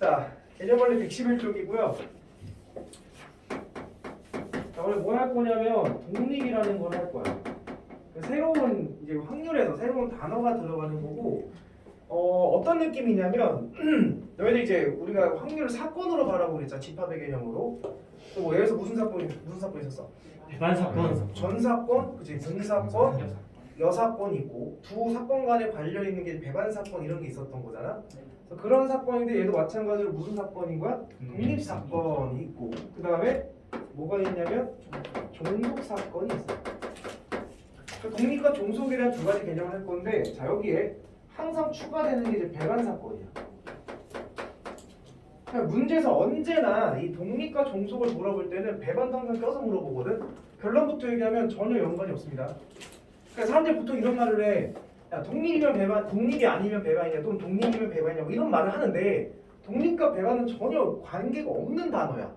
자, 개념원리 111쪽이고요. 자, 오늘 뭐 할 거냐면 독립이라는 걸 할 거야. 새로운 이제 확률에서 새로운 단어가 들어가는 거고, 어떤 느낌이냐면 너희들 이제 우리가 확률을 사건으로 바라보고 있잖아. 집합의 개념으로. 뭐 예를 들어서 무슨 사건 있었어? 배반 사건. 전사건, 그치? 분사건, 여사건 있고 두 사건 간에 관련 있는 게 배반 사건 이런 게 있었던 거잖아. 그래서 그런 사건인데 얘도 마찬가지로 무슨 사건인 거야? 독립 사건이 있고 그 다음에 뭐가 있냐면 종속 사건이 있어. 독립과 종속에 대한 두 가지 개념을 할 건데 자 여기에 항상 추가되는 게 이제 배반 사건이야. 그러니까 문제에서 언제나 이 독립과 종속을 물어볼 때는 배반도 항상 껴서 물어보거든. 결론부터 얘기하면 전혀 연관이 없습니다. 그러니까 사람들이 보통 이런 말을 해. 야, 독립이면 배반, 독립이 아니면 배반이냐, 또는 독립이면 배반이냐, 뭐 이런 말을 하는데 독립과 배반은 전혀 관계가 없는 단어야.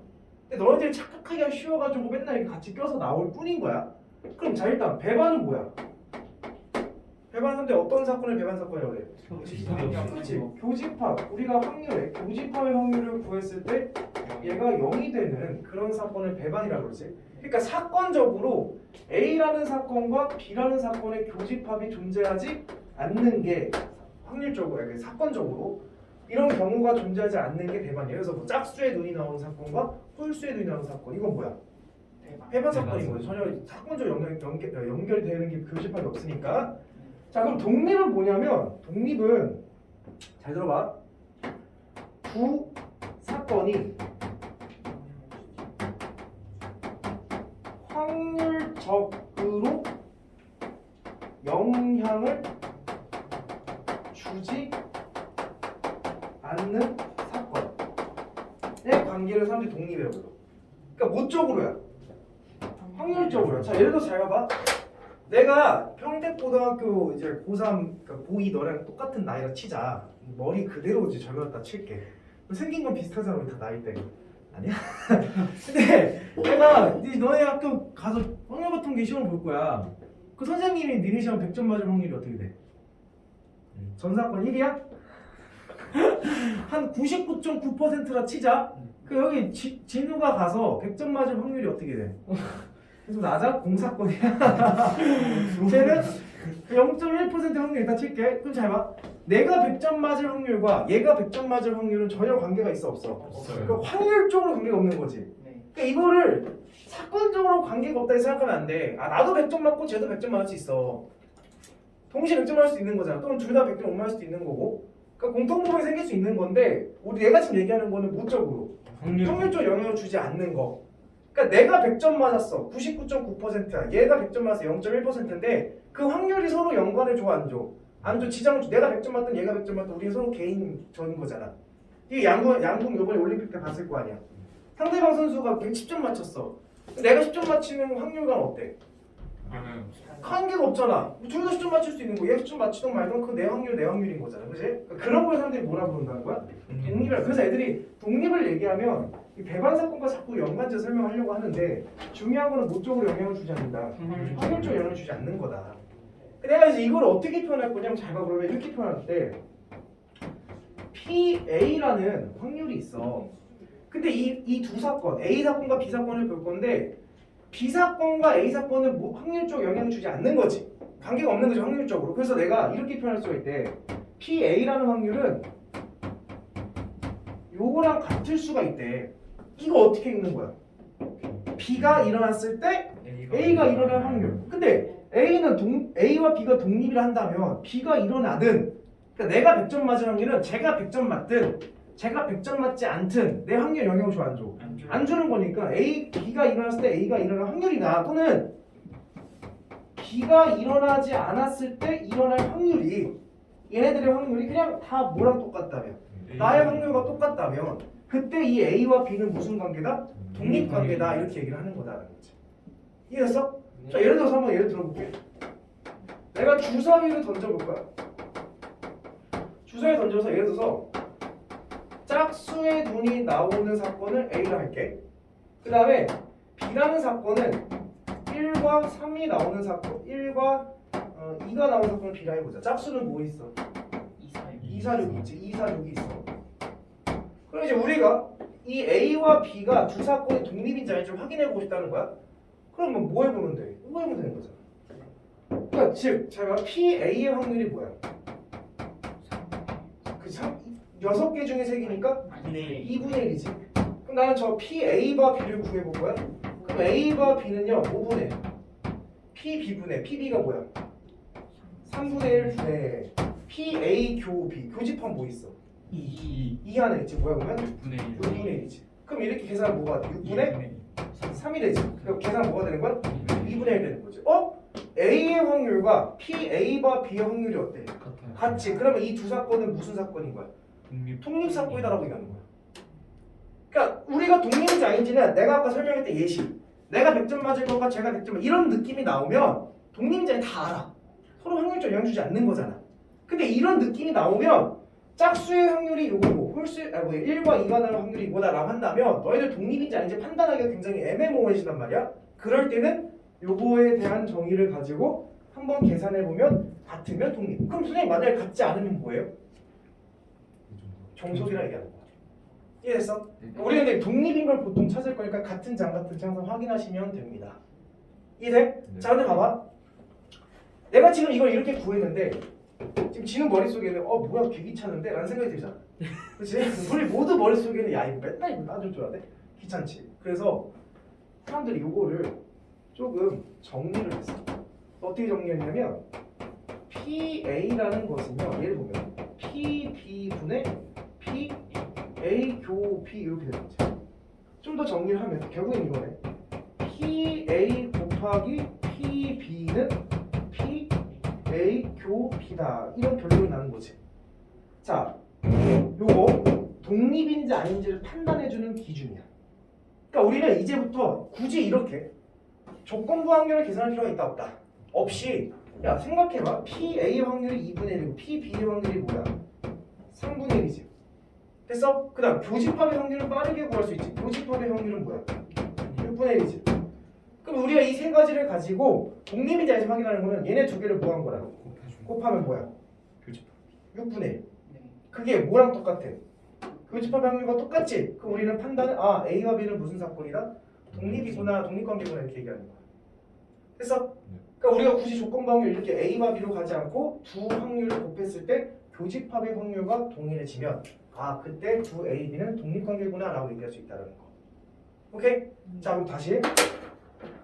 근데 너희들이 착각하기가 쉬워가지고 맨날 이렇게 같이 껴서 나올 뿐인 거야. 그럼 자 일단 배반은 뭐야? 배반인데 어떤 사건을 배반 사건이라고 해? 그렇지. 교집합. 우리가 확률에 교집합의 확률을 구했을 때 얘가 0이 되는 그런 사건을 배반이라고 그러지. 그러니까 사건적으로 A라는 사건과 B라는 사건의 교집합이 존재하지 않는 게 확률적으로, 사건적으로 이런 경우가 존재하지 않는 게 배반이에요. 그래서 뭐 짝수의 눈이 나오는 사건과 홀수의 눈이 나오는 사건 이건 뭐야? 배반 사건인 거죠. 전혀 사건적 연결되는 게 교집합이 없으니까. 자 그럼 독립은 뭐냐면 독립은 잘 들어봐. 두 사건이 확률적으로 영향을 주지 않는 사건의 관계를 사람들이 독립이라고 불러. 그러니까 뭐 쪽으로야? 확률적으로야. 자 예를 들어서 잘 봐봐. 내가 평택고등학교 이제 고3, 그러니까 고2 너랑 똑같은 나이라 치자. 머리 그대로 이제 적용했다 칠게. 생긴 건 비슷하잖아, 우리 다 나이대가. 아니야? 근데 내가 너네 학교 가서 확률 같은 게 시험을 볼 거야. 그 선생님이 니네 시험 100점 맞을 확률이 어떻게 돼? 전사건 1이야? 한 99.9%라 치자. 그 여기 진우가 가서 100점 맞을 확률이 어떻게 돼? 좀 낮아? 공사건이야. 쟤는 0.1% 확률 일단 칠게. 그럼 잘 봐. 내가 100점 맞을 확률과 얘가 100점 맞을 확률은 전혀 관계가 있어 없어? 없어요. 그러니까 확률적으로 관계가 없는 거지. 그러니까 이거를 사건적으로 관계가 없다고 생각하면 안 돼. 아 나도 100점 맞고 쟤도 100점 맞을 수 있어. 동시에 100점 맞을 수 있는 거잖아. 또는 둘 다 100점 못 맞을 수도 있는 거고. 그러니까 공통부분이 생길 수 있는 건데 우리 내가 지금 얘기하는 거는 무적으로 확률적 영향을 주지 않는 거. 그러니까 내가 100점 맞았어. 99.9%야. 얘가 100점 맞았어. 0.1%인데 그 확률이 서로 연관을 줘 안 줘? 안 줘. 지장을 줘. 내가 100점 맞든 얘가 100점 맞든 우리 서로 개인적인 거잖아. 이게 양궁 이번에 올림픽 때 봤을 거 아니야. 상대방 선수가 110점 맞췄어. 내가 10점 맞히는 확률과는 어때? 관계가 없잖아. 둘 다 10점 맞출 수 있는 거. 얘가 10점 맞히던 말던 그건 내 확률인 거잖아. 그지? 그러니까 그런 걸 사람들이 뭐라 부른다는 거야? 독립이라. 그래서 애들이 독립을 얘기하면 이 배반 사건과 자꾸 연관지어 설명하려고 하는데 중요한 거는 모적으로 영향을 주지 않는다. 확률적 영향을 주지 않는 거다. 내가 이제 이걸 어떻게 표현할 거냐면 잘 봐. 그러면 이렇게 표현할 때 PA라는 확률이 있어. 근데 이 두 사건, A 사건과 B 사건을 볼 건데 B 사건과 A 사건은 확률적 영향을 주지 않는 거지. 관계가 없는 거지 확률적으로. 그래서 내가 이렇게 표현할 수가 있대. PA라는 확률은 요거랑 같을 수가 있대. 이거 어떻게 읽는 거야? B가 일어났을 때 A가 일어날 확률. 근데 A와 B가 독립이라 한다면 B가 일어나든 그러니까 내가 100점 맞을 확률은 제가 100점 맞든 제가 100점 맞지 않든 내 확률 영향을 줘 안 줘? 안 주는 거니까 B가 일어났을 때 A가 일어날 확률이나 또는 B가 일어나지 않았을 때 일어날 확률이 얘네들의 확률이 그냥 다 뭐랑 똑같다면 나의 확률과 똑같다면 그때 이 A와 B는 무슨 관계다? 독립 관계다 이렇게 얘기를 하는 거다라는 거지. 이해했어? 자 예를 들어서 한번 예를 들어볼게. 내가 주사위를 던져볼 거야. 주사위 던져서 예를 들어서 짝수의 눈이 나오는 사건을 A라 할게. 그 다음에 B라는 사건은 1과 3이 나오는 사건, 1과 2가 나오는 사건을 B라 해보자. 짝수는 뭐 있어? 2, 4, 6 있지. 2, 4, 6이 있어. 그럼 이제 우리가 이 A와 B가 두 사건이 독립인지 아닌지 확인해 보고 싶다는 거야. 그러면 뭐 해보면 돼? 이거 해보면 되는 거잖아. 그러니까 즉, 잘 봐. PA의 확률이 뭐야? 그 6개 중에 3개니까 2분의 1이지. 그럼 나는 저 PA와 B를 구해볼 거야. 그럼 A와 B는요 5분의 PB분의 PB가 뭐야? 3분의 1 분의 PA 교 B 교집합 뭐 있어? 2 안에 있지. 뭐야 그러면? 6분의 1이지. 그럼 이렇게 계산하면 뭐가 돼? 6분의 3이 되지. 그럼 계산 뭐가 되는 거야? 2분의 1 되는 거지. A의 확률과 PA와 B의 확률이 어때? 같지. 그러면 이 두 사건은 무슨 사건인 거야? 독립 사건이다라고 얘기하는 거야. 그러니까 우리가 독립인지 아닌지는 내가 아까 설명했던 예시, 내가 100점 맞을 것과 제가 100점 이런 느낌이 나오면 독립인지 아닌지 다 알아. 서로 확률적 영향 주지 않는 거잖아. 근데 이런 느낌이 나오면 짝수의 확률이 이거고 홀수 1과 2가 나는 확률이 이거다라고 한다면 너희들 독립인지 아닌지 판단하기가 굉장히 애매모호해진단 말이야. 그럴 때는 요거에 대한 정의를 가지고 한번 계산해보면 같으면 독립. 그럼 선생님 만약에 같지 않으면 뭐예요? 종속이라 얘기하는 거야. 이해됐어? 우리 근데 독립인 걸 보통 찾을 거니까 같은 장 같은 장 항상 확인하시면 됩니다. 이해돼? 자 근데 봐봐. 내가 지금 이걸 이렇게 구했는데 지금 지금 머릿속에는 뭐야 개 귀찮은데? 라는 생각이 들잖아. 그치? 우리 모두 머릿속에는 야 이거 맨날 이거 따줄 줄 알아? 귀찮지? 그래서 사람들이 이거를 조금 정리를 했어. 어떻게 정리했냐면 PA라는 것은요 예를 보면 PB분의 PA 교 B 이렇게 되는 거지. 좀 더 정리를 하면 결국엔 이거네. PA 곱하기 PB는 PA 교 B다. 이런 결론이 나는 거지. 자, 요거 독립인지 아닌지를 판단해주는 기준이야. 그러니까 우리는 이제부터 굳이 이렇게 조건부 확률을 계산할 필요가 있다 없다? 없이 야 생각해봐. PA 확률이 2분의 1이고 PB의 확률이 뭐야? 3분의 1이지. 됐어? 그 다음 교집합의 확률은 빠르게 구할 수 있지. 교집합의 확률은 뭐야? 6분의 1이지. 그럼 우리가 이 세 가지를 가지고 독립인지 아닌지 확인하는 거는 얘네 두 개를 뭐 한 거라? 곱하면 뭐야? 교집합 6분의 1. 그게 뭐랑 똑같아? 교집합의 확률과 똑같지? 그럼 우리는 판단은 A와 B는 무슨 사건이다? 독립이구나, 독립관계구나 이렇게 얘기하는 거야. 됐어? 그러니까 우리가 굳이 조건부 확률 이렇게 A와 B로 가지 않고 두 확률을 곱했을 때 교집합의 확률과 동일해지면 그때 두 A, B는 독립관계구나 라고 얘기할 수 있다는 거. 오케이? 자 그럼 다시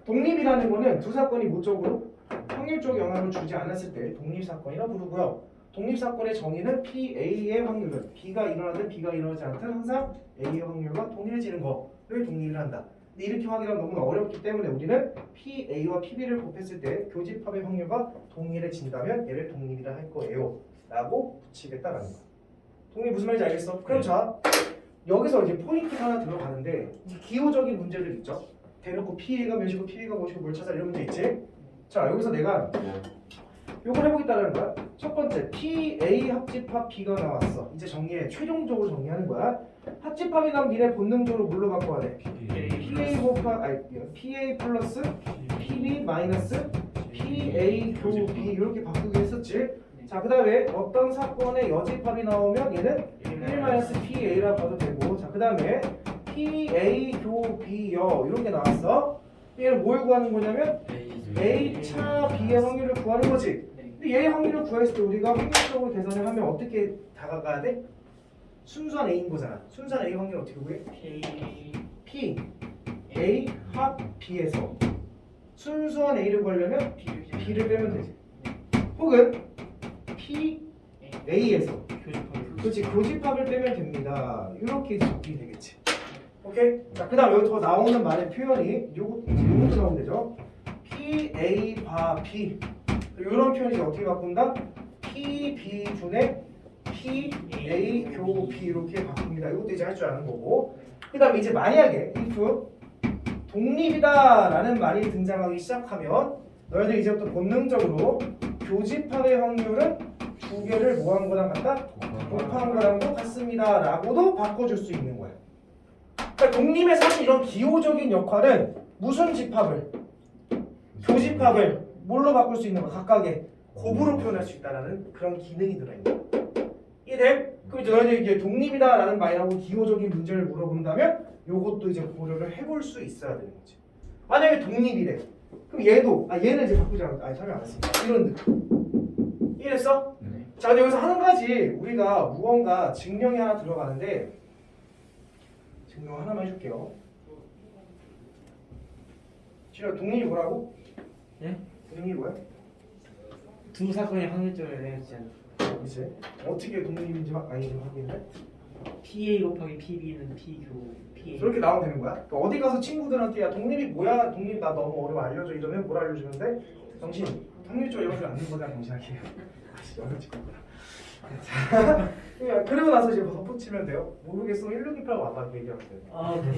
독립이라는 거는 두 사건이 모적으로 확률적 영향을 주지 않았을 때 독립사건이라 부르고요. 독립사건의 정의는 PA의 확률은 B가 일어나든 B가 일어나지 않든 항상 A의 확률과 동일해지는 거를 독립을 한다. 근데 이렇게 확인하면 너무 어렵기 때문에 우리는 PA와 PB를 곱했을 때 교집합의 확률과 동일해진다면 얘를 독립이라 할 거예요 라고 붙이겠다라는 거야. 독립 무슨 말인지 알겠어? 그럼 자 여기서 이제 포인트가 하나 들어가는데 이 기호적인 문제들 있죠? 대놓고 PA가 몇이고 PB가 무엇이고 뭘 찾아 이런 문제 있지? 자 여기서 내가 요걸 해보겠다는 거야. 첫 번째 PA 합집합 B가 나왔어. 이제 정리해. 최종적으로 정리하는 거야. 합집합이 나면 니네 본능적으로 뭘로 바꿔야 돼? PA PA 플러스 PB 마이너스 PA 교 B 이렇게 바꾸기 했었지. 자 그 다음에 어떤 사건의 여집합이 나오면 얘는 1-PA라 봐도 되고, 자 그 다음에 PA 교 B여 이렇게 나왔어. 얘는 뭘 구하는 거냐면 A 차 B의 확률을 구하는 거지. 근데 얘의 확률을 구했을 때 우리가 확률적으로 계산을 하면 어떻게 다가가야 돼? 순수한 A인 거잖아. 순수한 A 확률 어떻게 구해? P A 합 B에서 순수한 A를 구하려면 B를 빼면 되지. 혹은 P A에서 그렇지 교집합을 빼면 됩니다. 이렇게 적기 되겠지. 오케이? 자 그다음 여기 더 나오는 말의 표현이 요것도 나오면 되죠. PA 바 B 이런 표현이 어떻게 바꾼다? PB 분의 PA 교 B 이렇게 바꿉니다. 이것도 이제 할 줄 아는 거고. 그 다음에 이제 만약에 if 독립이다라는 말이 등장하기 시작하면 너희들 이제부터 본능적으로 교집합의 확률은 두 개를 뭐한 거랑 같다? 곱한 거랑도 같습니다 라고도 바꿔줄 수 있는 거야. 그러니까 독립의 사실 이런 기호적인 역할은 무슨 집합을? 교집합을 뭘로 바꿀 수 있는 거? 각각의 곱으로 표현할 수 있다는 그런 기능이 들어있는 거야. 이해돼? 그럼 너희들이 이게 독립이다라는 말하고 기호적인 문제를 물어본다면 요것도 이제 고려를 해볼 수 있어야 되는 거지. 만약에 독립이래. 그럼 얘는 이제 바꾸지 않아. 설명 안 했습니다. 이런 느낌. 이해했어? 네. 자, 근데 여기서 한 가지 우리가 무언가 증명이 하나 들어가는데 증명 하나만 해줄게요. 지금 독립이 뭐라고? 예? 독립이 뭐야? 두 사건이 확률적으로 해야지. 그치? 어떻게 독립인지 아닌지 확인해? PA 곱하기 PB는 PA. 그렇게 나오면 되는 거야? 그러니까 어디 가서 친구들한테 야 독립이 뭐야? 독립 나 너무 어려워 알려줘 이러면 뭘 알려주는데? 당신 확률적으로 이런 거 안 듣는 거다 당신하게. 아씨 어렵지 그거다. 자, 그리고 나서 이제 덧붙이면 돼요. 모르겠어 1628고 아마 그 얘기하면 돼요. 아, 네.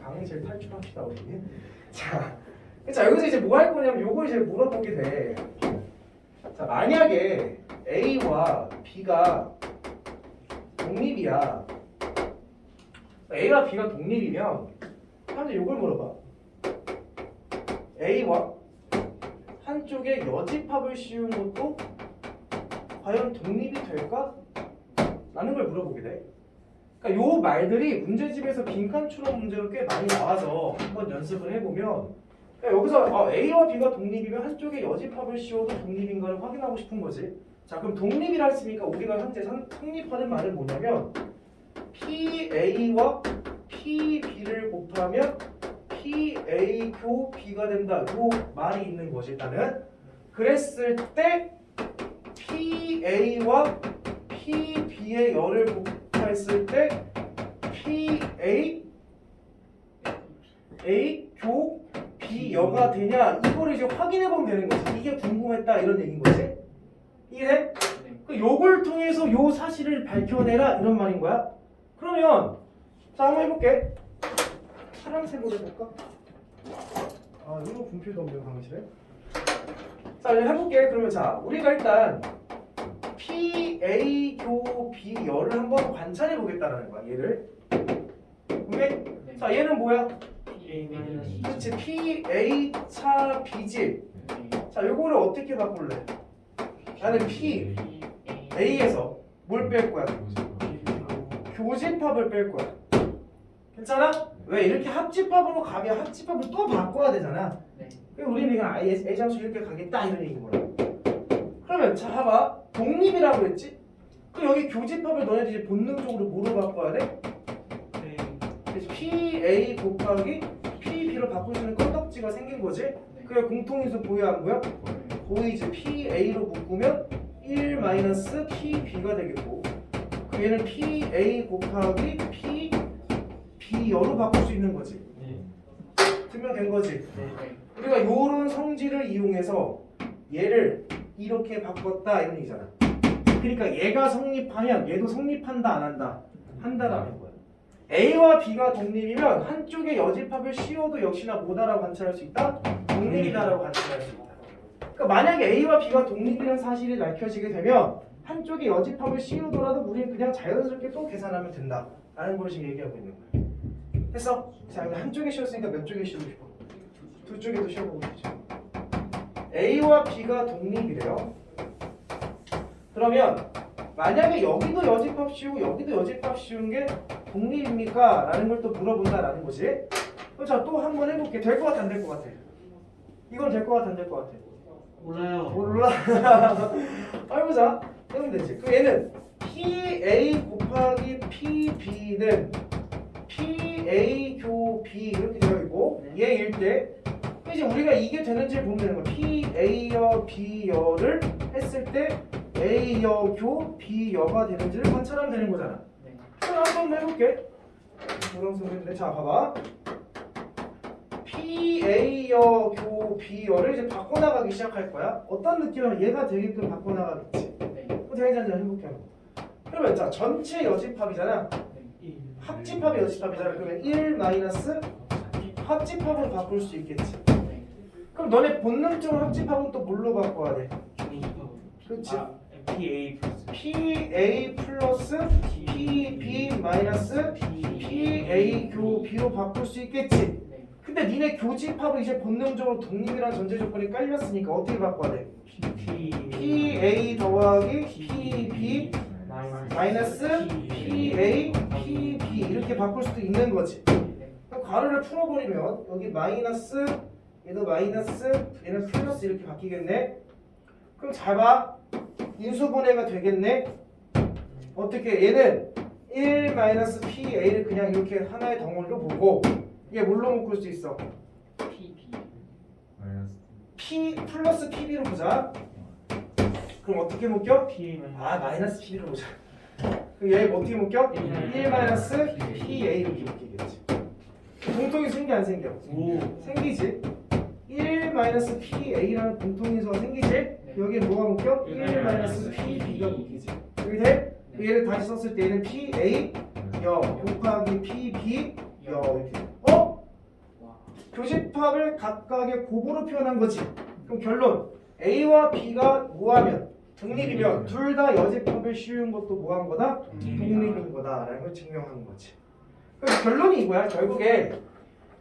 강의실 탈출합시다 우리. 자, 여기서 이제 뭐 할 거냐면 요걸 이제 물어보게 돼. 자, 만약에 A와 B가 독립이야. A와 B가 독립이면 사람들이 요걸 물어봐. A와 한쪽에 여집합을 씌운 것도 과연 독립이 될까? 라는 걸 물어보게 돼. 그러니까 요 말들이 문제집에서 빈칸추론 문제로 꽤 많이 나와서 한번 연습을 해보면 그러니까 여기서 A와 B가 독립이면 한쪽에 여집합을 씌워도 독립인가를 확인하고 싶은 거지. 자, 그럼 독립이라 했으니까 우리가 현재 성립하는 말은 뭐냐면 PA와 PB를 곱하면 PA 교 B가 된다. 요 말이 있는 것이 일단은 그랬을 때 PA와 PB의 열을 곱했을 때 PA A 교 B 여가 되냐 이거를 이제 확인해 보면 되는 거지. 이게 궁금했다 이런 얘기인 거지. 이해돼? 그 요걸 통해서 요 사실을 밝혀내라 이런 말인 거야. 그러면 자 한번 해볼게. 파란색으로 해볼까? 아 이거 분필도 없네요 강의실에. 자 이제 해볼게. 그러면 자 우리가 일단 PA 교 B 열을 한번 관찰해 보겠다라는 거야. 얘를. 오케이? 자 얘는 뭐야? 그렇지 PA 차 B지. 자 요거를 어떻게 바꿀래? 나는 P A에서 뭘 뺄 거야? 교집합을 뺄 거야. 괜찮아? 왜 이렇게 합집합으로 가면 합집합을 또 바꿔야 되잖아. 그래서 우리는 그냥 아예 A 장수 이렇게 가겠다 이런 얘기인 거야. 그러면 자 봐봐 독립이라고 했지? 그 여기 교집합을 너네들이 본능적으로 뭐로 바꿔야 돼? 그래서 PA 곱하기 PB로 바꿀 수 있는 건덕지가 생긴 거지? 그게 공통인수 보여 안 보여? 보이지? PA로 묶으면 1 마이너스 PB가 되겠고 그럼 얘는 PA 곱하기 PB 여로 바꿀 수 있는 거지. 증명된 거지? 우리가 요런 성질을 이용해서 얘를 이렇게 바꿨다 이런 얘기잖아. 그러니까 얘가 성립하면 얘도 성립한다 안 한다? 한다라는 거야. A와 B가 독립이면 한쪽에 여집합을 씌워도 역시나 뭐다라고 관찰할 수 있다? 독립이다라고 관찰할 수 있다. 그러니까 만약에 A와 B가 독립이라는 사실이 밝혀지게 되면 한쪽에 여집합을 씌우더라도 우리는 그냥 자연스럽게 또 계산하면 된다 라는 걸 지금 얘기하고 있는 거야. 됐어? 자, 한쪽에 씌웠으니까 몇 쪽에 씌우고 싶어? 두 쪽에도 씌워보고 싶죠. A와 B가 독립이래요. 그러면 만약에 여기도 여집합 씌우고 여기도 여집합 씌운 게 독립입니까? 라는 걸 또 물어본다라는 거지. 그럼 자, 또 한 번 해볼게. 될 것 같아 안 될 것 같아? 이건 될 것 같아 안 될 것 같아? 몰라요. 몰라. 해보자. 해보면 되지. 그럼 얘는 PA 곱하기 PB는 PA 교 B 이렇게 되어 있고 얘일 때 이제 우리가 이게 되는지를 보면 되는 거야. PA여 B여를 했을 때 A여 교 B여가 되는지를 관찰하면 되는 거잖아. 그럼 한번 해볼게. 노랑색인데 자 봐봐. PA여 교 B여를 이제 바꿔나가기 시작할 거야. 어떤 느낌이면 얘가 되게끔 바꿔나가겠지. 어떻게 하는지 해볼게. 그러면 자 전체 여집합이잖아. 합집합이 여집합이잖아. 그러면 1 마이너스 합집합으로 바꿀 수 있겠지. 그럼 너네 본능적으로 합집합은 또 뭘로 바꿔야 돼? 그렇지. PA 플러스 PB 마이너스 PA 교 B로 바꿀 수 있겠지. 근데 니네 교집합은 이제 본능적으로 독립이라는 전제 조건이 깔렸으니까 어떻게 바꿔야 돼? PA 더하기 PB 마이너스 PA, PB 이렇게 바꿀 수도 있는 거지. 그럼 가로를 풀어버리면 여기 마이너스 얘도 마이너스 얘는 플러스 이렇게 바뀌겠네. 그럼 잘 봐. 인수분해가 되겠네. 어떻게 얘는 1 마이너스 PA를 그냥 이렇게 하나의 덩어리로 보고 얘 뭘로 묶을 수 있어? PB. P 플러스 PB로 보자. 그럼 어떻게 묶여? PA는 마이너스 PB로 보자. 그럼 얘 어떻게 묶여? 1 마이너스 PA 이렇게 묶이겠지. 공통이 생겨 안 생겨? 오. 생기지. 1 마이너스 PA라는 공통인수가 생기지. 여기에 뭐가 묶여? 1 마이너스 PB가 묶이지. 여기 돼? 얘를 다시 썼을 때 얘는 PA 여 곱하기 PB 여 이렇게. 교집합을 각각의 곱으로 표현한 거지. 그럼 결론 A와 B가 뭐하면 독립이면 둘 다 여집합을 씌우는 것도 뭐한 거다? 독립인 거다라는 걸 증명한 거지. 그럼 결론이 이거야. 결국에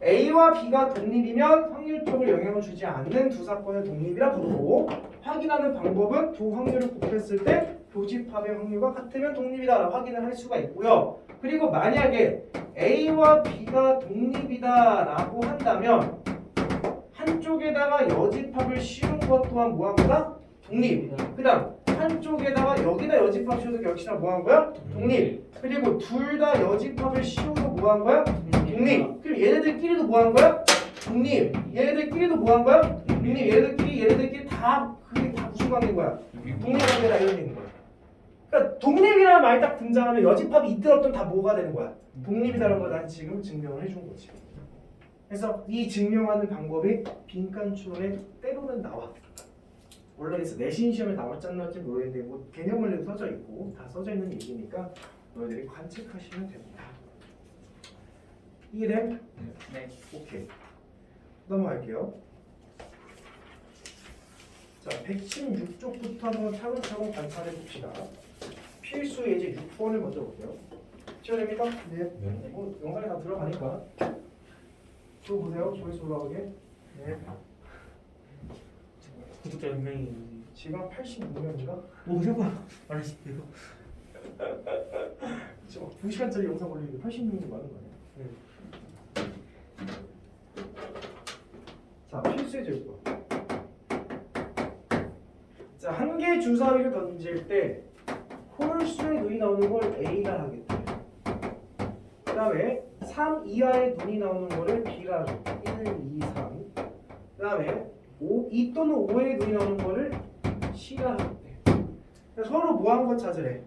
A와 B가 독립이면 확률적으로 영향을 주지 않는 두 사건의 독립이라 부르고 확인하는 방법은 두 확률을 곱했을 때 교집합의 확률과 같으면 독립이다라고 확인을 할 수가 있고요. 그리고 만약에 A와 B가 독립이다라고 한다면 한쪽에다가 여집합을 씌운 것 또한 뭐한 거다? 독립. 그 다음 한쪽에다가 여기다 여집합 씌워도 역시나 뭐한 거야? 독립. 그리고 둘 다 여집합을 씌워도 뭐한 거야? 독립. 그럼 얘네들끼리도 뭐한 거야? 독립. 얘네들끼리도 뭐한 거야? 독립. 얘네들끼리 다 그게 다 무슨 관계인 거야? 독립관계다 이런 얘기인 거야. 그러니까 독립이라는 말이 딱 등장하면 여집합이 있든 없든 다 뭐가 되는 거야? 독립이다라는 걸 난 지금 증명을 해준 거지. 그래서 이 증명하는 방법이 빈칸 추론에 때로는 나와. 원래 그래서 내신 시험에 나올지 안 나올지 모르겠는데 뭐 개념 원리도 써져 있고 다 써져 있는 얘기니까 너희들이 관측하시면 됩니다. 이해돼? 네. 오케이. 넘어갈게요. 자, 116쪽부터 한번 차근차근 관찰해 봅시다. 필수 예제 6번을 먼저 볼게요. 지워집니까? 네. 뭐 영상에 다 들어가니까. 그거 보세요. 조회수 올라오게. 네. 구독자 몇 명이 지금 86명인가? 오 해봐 말하시네요. 지금 2시간짜리 영상 올리는데 86명이 많은 거 아니야? 자, 필수 예제 6번. 자, 한 개의 주사위를 던질 때 홀수의 눈이 나오는 걸 A가 하겠다. 그 다음에 3 이하의 눈이 나오는 거를 B가 하겠다. 1, 2, 3. 그 다음에 2 또는 5의 눈이 나오는 거를 C가 하겠대. 서로 뭐한 거 찾으래?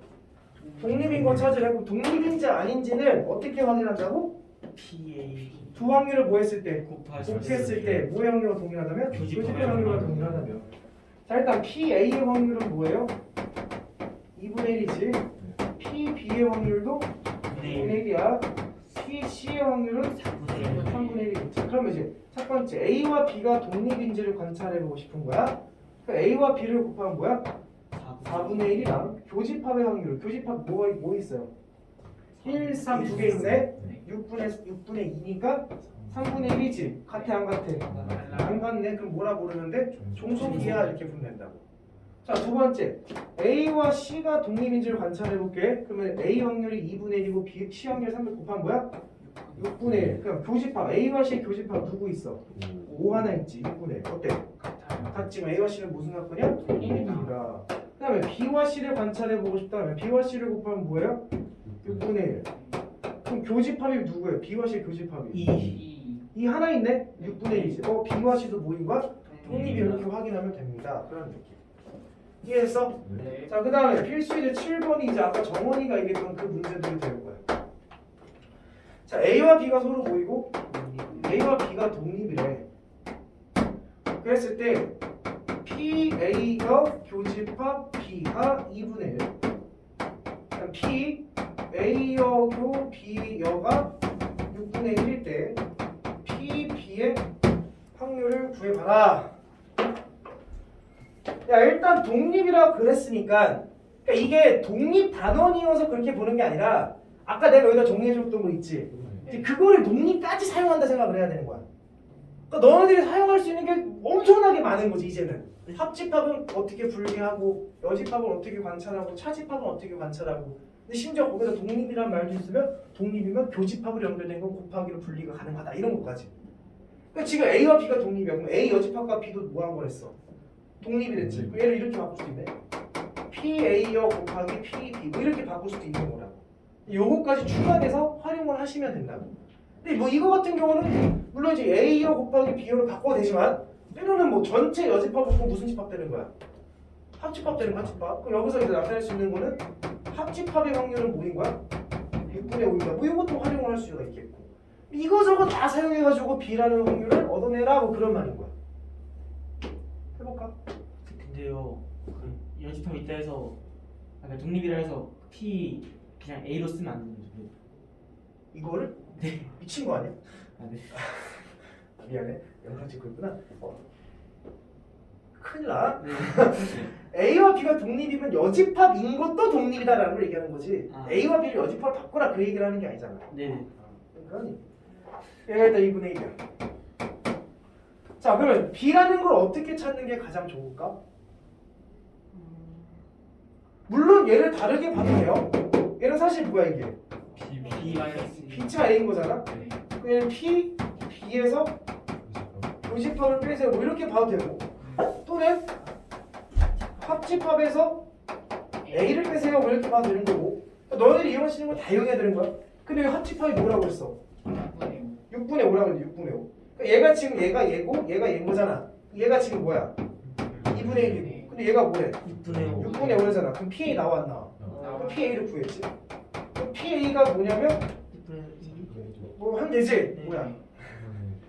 독립인 거 찾으래. 그럼 독립인지 아닌지는 어떻게 확인한다고? PA 두 확률을 뭐 했을 때? 곱하기 곱했을 때 뭐의 확률과 동일하다면? 교집합의 교집합의 확률과 동일하다면. 자, 일단 PA의 확률은 뭐예요? 2분의 1이지. PB의 확률도 2분의 1이야. PC의 확률은 3분의 1이겠지. 그러면 이제 첫 번째 A와 B가 독립인지를 관찰해보고 싶은 거야. 그러니까 A와 B를 곱하면 뭐야? 4분의 1이랑 교집합의 확률. 교집합 뭐 있어요? 1, 3 두 개 있네. 6분의 2니까 3분의 1이지. 같아 안 같아? 안 같네. 그럼 뭐라 부르는데? 종속이야 이렇게 부르면 된다고. 자, 두 번째 A와 C가 독립인지를 관찰해볼게. 그러면 A 확률이 2분의 1이고 B, C 확률 3을 곱하면 뭐야? 6분의 1. 그럼 교집합 A와 C의 교집합 누구 있어? 5 하나 있지. 6분의 1. 어때? 같지만 A와 C는 무슨 사건이야? 독립이니까. 그 다음에 B와 C를 관찰해보고 싶다면 B와 C를 곱하면 뭐예요? 6분의 1. 그럼 교집합이 누구예요? B와 C의 교집합이 2 하나 있네? 6분의 1이지. B와 C도 뭐인 거야? 독립이 이렇게 확인하면 됩니다. 그런 느낌. 이해했어? 네. 자, 그 다음에 필수 이제 7번이 이제 아까 정원이가 얘기했던 그 문제들이 되는 거야. 자, A와 B가 서로 보이고 A와 B가 독립이래. 그랬을 때 PA가 교집합 B가 2분의 1. 그럼 P A여 교 B여가 6분의 1일 때 PB의 확률을 구해봐라. 야, 일단 독립이라고 그랬으니까 그러니까 이게 독립 단원이어서 그렇게 보는 게 아니라 아까 내가 여기다 정리해줬던 거 있지? 이제 그거를 독립까지 사용한다 생각을 해야 되는 거야. 그러니까 너네들이 사용할 수 있는 게 엄청나게 많은 거지 이제는. 합집합은 어떻게 분리하고 여집합은 어떻게 관찰하고 차집합은 어떻게 관찰하고 근데 심지어 거기서 독립이란 말도 있으면 독립이면 교집합으로 연결된 건 곱하기로 분리가 가능하다 이런 것까지. 그러니까 지금 A와 B가 독립이야. 그럼 A 여집합과 B도 뭐 한 거랬어? 독립이 됐지. 그럼 얘를 이렇게 바꿀 수 있네. PA여 곱하기 PB 뭐 이렇게 바꿀 수도 있는 거라고. 요거까지 추가돼서 활용을 하시면 된다고. 근데 뭐 이거 같은 경우는 물론 이제 A여 곱하기 B여로 바꿔도 되지만 때로는 뭐 전체 여집합 곱하면 무슨 집합 되는 거야? 합집합 되는 거야, 합집합. 그럼 여기서 이제 나타낼 수 있는 거는 합집합의 확률은 뭐인 거야? 100분의 5인가? 뭐 이것도 활용을 할 수가 있겠고. 이거저거 다 사용해가지고 B라는 확률을 얻어내라 뭐 그런 말인 거야. 해볼까? 근데요 그 연습함 있다 해서 아까 독립이라 해서 P 그냥 A로 쓰면 안 되는 거죠? 이거를? 네. 미친 거 아니야? 아 네. 미안해. 영상 찍고 있구나. 큰일 나. 네. A와 B가 독립이면 여집합인 것도 독립이다라는 걸 얘기하는 거지. 아. A와 B를 여집합을 바꾸라 그 얘기를 하는 게 아니잖아. 네네. 그러니까 얘가 일단 2분의 1이야. 자 그러면 B라는 걸 어떻게 찾는 게 가장 좋을까? 물론 얘를 다르게 봐도 돼요. 얘는 사실 뭐야 이게? B 마이너스 B차 A인 거잖아. 네. 그냥 P, B에서 교집합을 빼세요. 뭐 이렇게 봐도 되고 또는 합집합에서 A를 빼세요. 뭐 이렇게 봐도 되는 거고 너희들이 이용하시는 건 다 이용해야 되는 거야. 근데 왜 합집합이 뭐라고 했어? 6분의 5라고 했는데 6분의 5. 그러니까 얘가 지금 얘가 얘고 얘가 얘인 거잖아. 얘가 지금 뭐야? 2분의 1이고. 근데 얘가 뭐래? 6분의 5 6분의 5잖아. 그럼 PA 나와 안 나와? 그럼 PA를 구했지. 그럼 PA가 뭐냐면 6분의 2 뭐 하면 되지? 뭐야?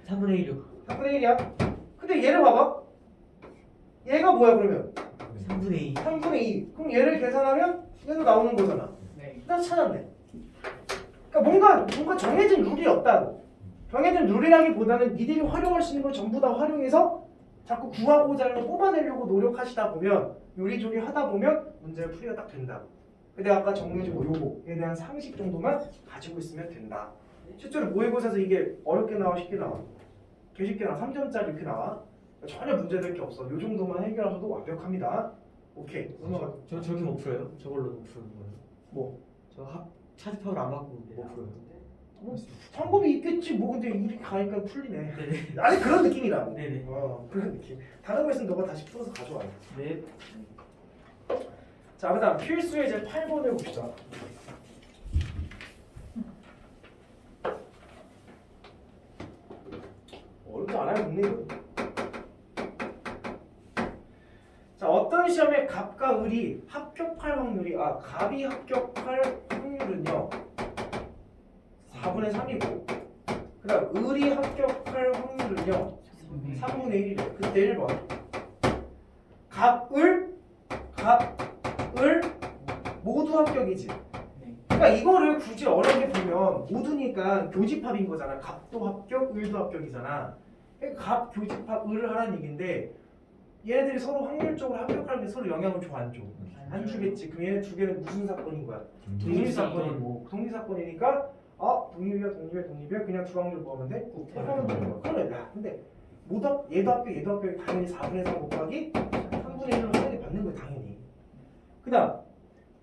3분의 1이요 3분의 1이야. 근데 얘를 봐봐. 얘가 뭐야 그러면? 3분의 2 3분의 2. 그럼 얘를 계산하면 얘도 나오는 거잖아. 네. 나 찾았네. 그러니까 뭔가 정해진 룰이 없다고. 정해진 룰이라기보다는 니들이 활용할 수 있는 걸 전부 다 활용해서 자꾸 구하고자 하는 걸 뽑아내려고 노력하시다 보면 요리조리 하다 보면 문제를 풀이가 딱 된다. 근데 아까 정리해주고 요거에 대한 상식 정도만 가지고 있으면 된다. 실제로 모의고사에서 이게 어렵게 나와 쉽게 나와? 개 쉽게 나와. 3점짜리 이렇게 나와. 전혀 문제될 게 없어. 요 정도만 해결하셔도 완벽합니다. 오케이. 넘어가. 저 저렇게 못 풀어요? 저걸로 못 푸는 거예요? 뭐? 저 차집합을 안 바꾸는데 못 풀어요? 방법이 있겠지. 뭐 근데 이렇게 가니까 풀리네. 네네. 아니 그런 느낌이라고. 네네. 그런 느낌. 다른 거 있으면 너가 다시 풀어서 가져와. 네. 자 그다음 필수의 이제 8번을 봅시다. 어렵지 않아요, 국립은. 자 어떤 시험에 갑과 을이 합격할 확률이 갑이 합격할 확률은요 4분의 3이고 그다음 을이 합격할 확률은요 3분의 1이래요. 그때 1번 갑을 모두 합격이지. 그러니까 이거를 굳이 어렵게 보면 모두니까 교집합인 거잖아. 갑도 합격, 을도 합격이잖아. 그러니까 갑, 교집합, 을을 하라는 얘기인데 얘네들이 서로 확률적으로 합격하는 게 서로 영향을 줘 안 줘? 안 주겠지. 그럼 얘네 두 개는 무슨 사건인 거야? 독립사건이고 독립사건이니까 독립이야 그냥 두 확률 뭐하면 돼? 곱하면 되는 거야. 그러네. 야 근데 얘도 합격이 당연히 4분의 3 곱하기 3분의 1로 당연히 받는 거야 당연히. 그 다음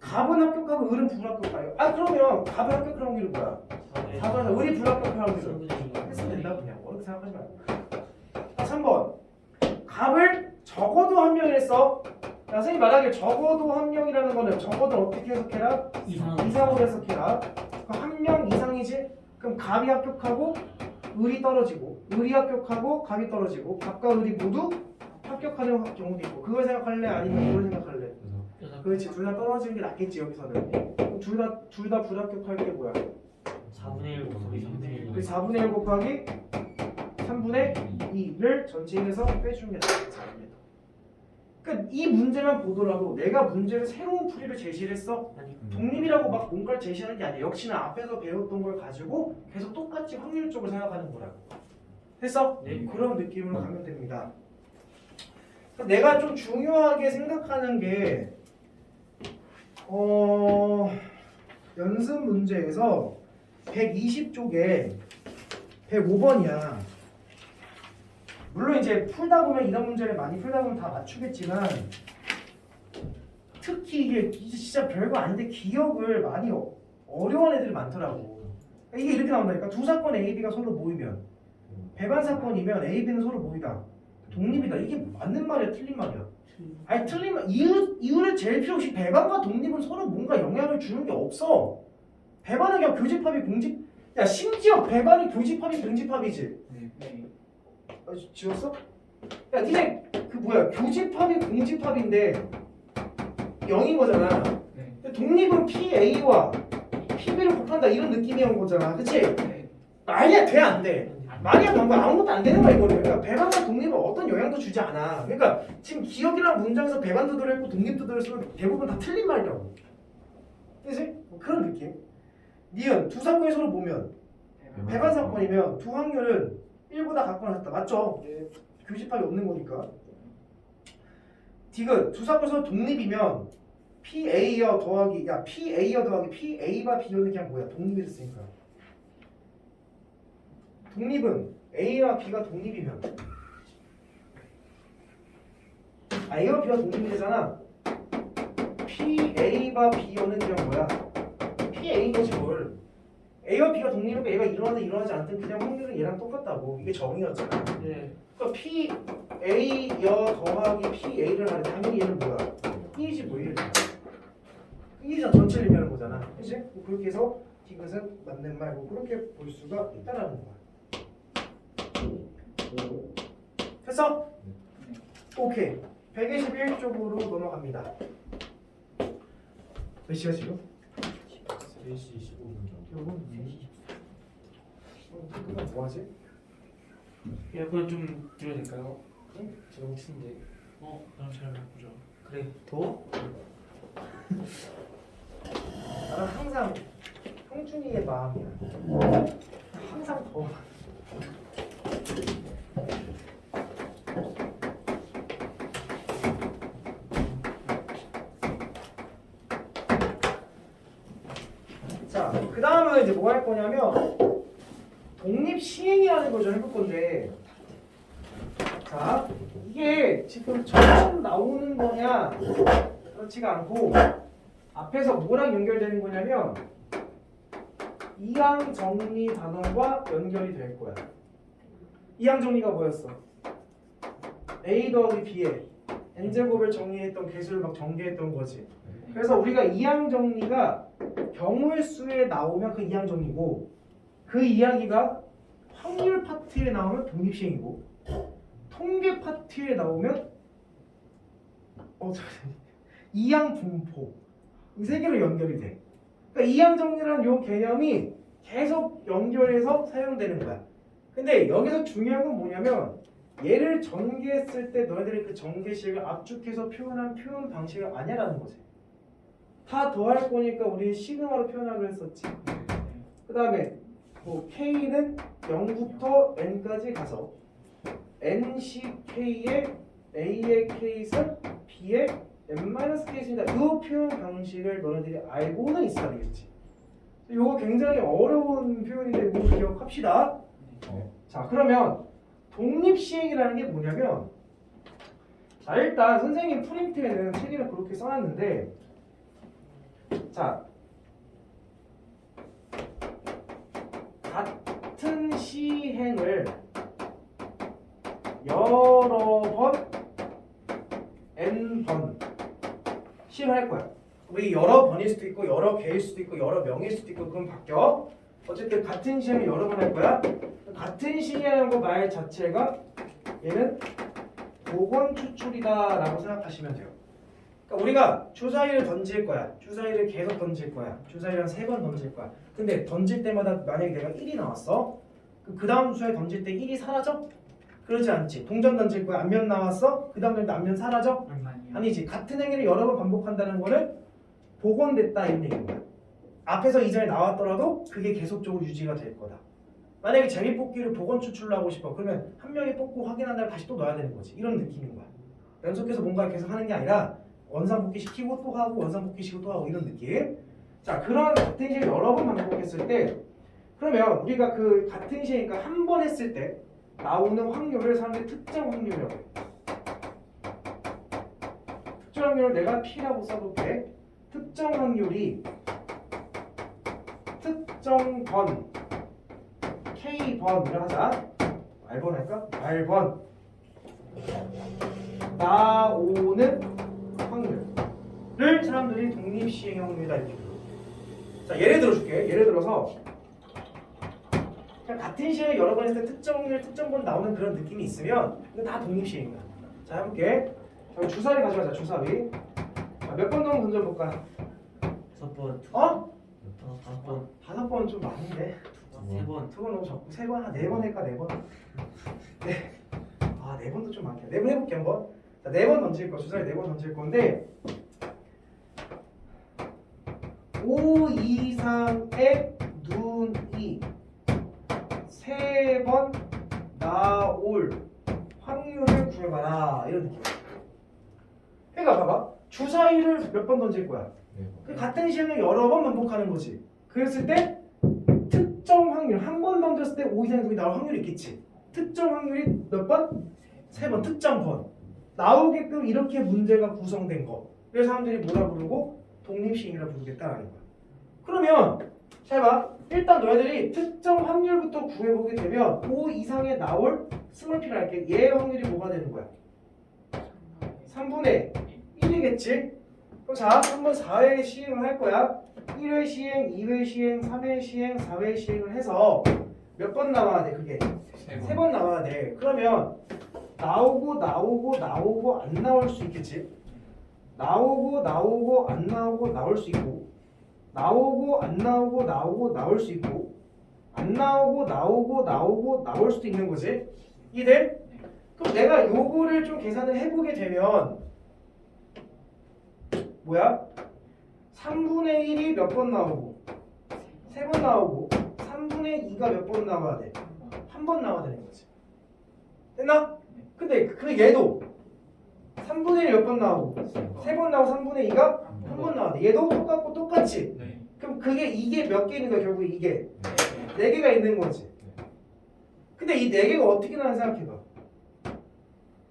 갑은 합격하고 을은 불합격하요. 그러면 갑이 합격할 확률이 뭐야? 4분의 3 을이 불합격할 확률은 했으면 된다 그냥 어렵게 생각하지 말고. 3번 갑을 적어도 한 명을 했어. 야, 선생님 말하기에 적어도 한 명이라는 거는 적어도 어떻게 해석해라? 이상으로 해석해라. 한 명 이상이지? 그럼 갑이 합격하고 을이 떨어지고 을이 합격하고 갑이 떨어지고 갑과 을이 모두 합격하는 경우도 있고 그걸 생각할래? 아니면 이걸 생각할래? 그렇지. 둘 다 떨어지는 게 낫겠지 여기서는. 둘 다 불합격할 게 뭐야? 4분의 1 곱하기 3분의 1 그 4분의 1 곱하기 3분의 2를 전체 1에서 빼주는 게 낫겠지. 그러니까 이 문제만 보더라도 내가 문제를 새로운 풀이를 제시를 했어. 독립이라고 막 뭔가를 제시하는 게 아니야. 역시나 앞에서 배웠던 걸 가지고 계속 똑같이 확률적으로 생각하는 거라고. 됐어? 네. 그런 느낌으로 가면 됩니다. 내가 좀 중요하게 생각하는 게 연습 문제에서 120쪽에 105번이야. 물론 이제 풀다 보면 이런 문제를 많이 풀다 보면 다 맞추겠지만 특히 특히 이게 진짜 별거 아닌데 기억을 많이 어려워하는 애들이 많더라고. 이게 이렇게 나온다니까. 두 사건 A, B가 서로 모이면 배반 사건이면 A, B는 서로 모이다. 독립이다. 이게 맞는 말이야, 틀린 말이야? 아니 틀린 말. 이유를 제일 필요 없이 배반과 독립은 서로 뭔가 영향을 주는 게 없어. 배반은 그냥 교집합이 공집. 야 심지어 배반이 교집합이 공집합이지. 네. 지웠어? 야 니네 그 뭐야 교집합이 공집합인데 0인 거잖아. 네. 근데 독립은 PA와 PB를 곱한다 이런 느낌이 온 거잖아. 그치? 네. 말이야 돼 안 돼? 말이야 방금 아무것도 안 되는 거야 이거는. 그러니까 배반과 독립은 어떤 영향도 주지 않아. 그러니까 지금 기억이라는 문장에서 배반도 들어있고 독립도 들어있으면 대부분 다 틀린 말이라고. 그치? 뭐 그런 느낌. 니은 두 사건이 서로 보면 배반 사건이면 두 확률은 1보다 같거나 같다. 맞죠? 예. 교집합이 없는 거니까. 디귿 두 사건이 서로 독립이면 PA여 더하기 PA여 더하기 PA와 B여는 그냥 뭐야? 독립이 됐으니까. 독립은 A와 B가 독립이면 A와 B가 독립이 되잖아. PA와 B여는 그냥 뭐야? PA인 거지 뭘. A와 B가 독립이니까 얘가 일어나든 일어나지 않든 그냥 확률은 얘랑 똑같다고. 이게 정의였잖아. 네. 그러니까 PA여 더하기 PA를 하는데 당연히 얘는 뭐야? 1이지 뭐 1. 1이잖아. 전체를 의미하는 거잖아. 그치? 그렇게 해서 디귿은 맞는 말 뭐 그렇게 볼 수가 있다라는 거야. 됐어? 오케이. 121쪽으로 넘어갑니다. 몇 시야 지금? 3시 15분 정도. 그럼 뭐하지? 에어컨 좀 들어도 될까요? 응? 지금 추운데. 그럼 잘 바꾸죠. 그래. 더워? 나는 항상 형준이의 마음이야. 항상 더워. 자, 그 다음은 이제 뭐 할 거냐면 독립 시행이라는 걸 좀 해볼 건데, 자, 이게 지금 처음 나오는 거냐 그렇지가 않고 앞에서 뭐랑 연결되는 거냐면 이항 정리 단원과 연결이 될 거야. 이항 정리가 뭐였어? A 더하기 B에 n제곱을 정리했던 개수를 막 전개했던 거지. 그래서 우리가 이항 정리가 경우의 나오면 그 이항 정리고, 그 이야기가 확률 파트에 나오면 독립시행이고, 통계 파트에 나오면 이항 분포, 이 세 개로 연결이 돼. 그러니까 이항 정리라는 요 개념이 계속 연결해서 사용되는 거야. 근데 여기서 중요한 건 뭐냐면 얘를 전개했을 때 너희들이 그 전개식을 압축해서 표현한 표현 방식을 아냐라는 거지. 다 더할 거니까 우리 시그마로 표현하기로 했었지. 그 다음에 뭐 K는 0부터 N까지 가서 NCK의 A의 K는 B의 N-K입니다. 이 표현 방식을 너희들이 알고는 있어야 되겠지. 이거 굉장히 어려운 표현인데 우리 기억합시다. 자, 그러면 독립시행이라는 게 뭐냐면, 자 일단 선생님 프린트에는 책에는 그렇게 써놨는데, 자 같은 시행을 여러 번 n번 시행할 거야. 우리 여러 번일 수도 있고 여러 개일 수도 있고 여러 명일 수도 있고 그건 바뀌어. 어쨌든 같은 시행을 여러 번 할 거야. 같은 시행이라는 거 말 자체가 얘는 복원 추출이다라고 생각하시면 돼요. 그러니까 우리가 주사위를 던질 거야. 주사위를 계속 던질 거야. 주사위를 한 3번 던질 거야. 근데 던질 때마다 만약에 내가 1이 나왔어? 그 다음 주사위 던질 때 1이 사라져? 그러지 않지. 동전 던질 거야. 앞면 나왔어? 그 다음 던질 때 앞면 사라져? 아니지. 같은 행위를 여러 번 반복한다는 거는 복원됐다 이런 얘기인 거야. 앞에서 이전에 나왔더라도 그게 계속적으로 유지가 될 거다. 만약에 재미 뽑기를 복원 추출로 하고 싶어. 그러면 한 명이 뽑고 확인한 다음에 다시 또 넣어야 되는 거지. 이런 느낌인 거야. 연속해서 뭔가를 계속 하는 게 아니라 원상복귀 시키고 또 하고 원상복귀 시키고 또 하고 이런 느낌. 자, 그런 같은 시를 여러 번 반복했을 때, 그러면 우리가 그 같은 시니까 한 번 했을 때 나오는 확률을 사람들이 특정 확률이라고 해. 특정 확률을 내가 P라고 써볼게. 특정 확률이 특정 번 K번이라 하자. R번 할까? R번 나오는 확률을 사람들이 독립시행 확률이다 이렇게 불러. 자, 예를 들어줄게. 예를 들어서 그냥 같은 시행을 여러 번 했을 때 특정 확률, 특정 번 나오는 그런 느낌이 있으면 이거 다 독립시행이야. 자, 해볼게. 자, 주사위 가져가자. 주사위. 몇 번 정도 던져볼까? 6번. 어? 5번. 5번 좀 많은데. 3번. 2번 너무 적고 3번 한 4번 할까? 4번? 네. 아, 4번도 좀 많게. 4번 해볼게 한번. 자, 4번 던질 거. 주사위 4번 던질 건데 5 이상의 눈이 3번 나올 확률을 구해봐라. 이런 느낌. 그러니까 봐봐. 주사위를 몇 번 던질 거야? 그 같은 시행을 여러 번 반복하는 거지. 그랬을 때 특정 확률 한 번 던졌을 때 5 이상의 눈이 나올 확률이 있겠지. 특정 확률이 몇 번? 3번 특정 번 나오게끔 이렇게 문제가 구성된 거. 그래서 사람들이 뭐라 부르고 독립시행이라 부르겠다라는 거야. 그러면 잘 봐. 일단 너희들이 특정 확률부터 구해보게 되면 5 이상에 나올 스몰 p를 할게. 얘의 확률이 뭐가 되는 거야? 3분의 1이겠지? 그럼 자, 한번 4회 시행을 할 거야. 1회 시행, 2회 시행, 3회 시행, 4회 시행을 해서 몇 번 나와야 돼? 그게 3번 나와야 돼. 그러면 나오고 안 나올 수 있겠지? 나오고 안 나오고 나올 수 있고, 나오고 안 나오고 나올 수 있고, 안 나오고 나올 수도 있는 거지. 이해돼? 그럼 내가 요거를 좀 계산을 해보게 되면 뭐야? 3분의 1이 몇 번 나오고 3번 나오고 3분의 2가 몇 번 나와야 돼? 한 번 나와야 되는 거지. 됐나? 근데 그 얘도 3분의 1이 몇 번 나오고 3번 나오고 3분의 2가 한 번 나와야 돼. 얘도 똑같고 똑같지? 네. 그럼 이게 몇 개 있는 거야? 결국 이게 4개가 있는 거지. 근데 이 4개가 어떻게 나는지 생각해봐.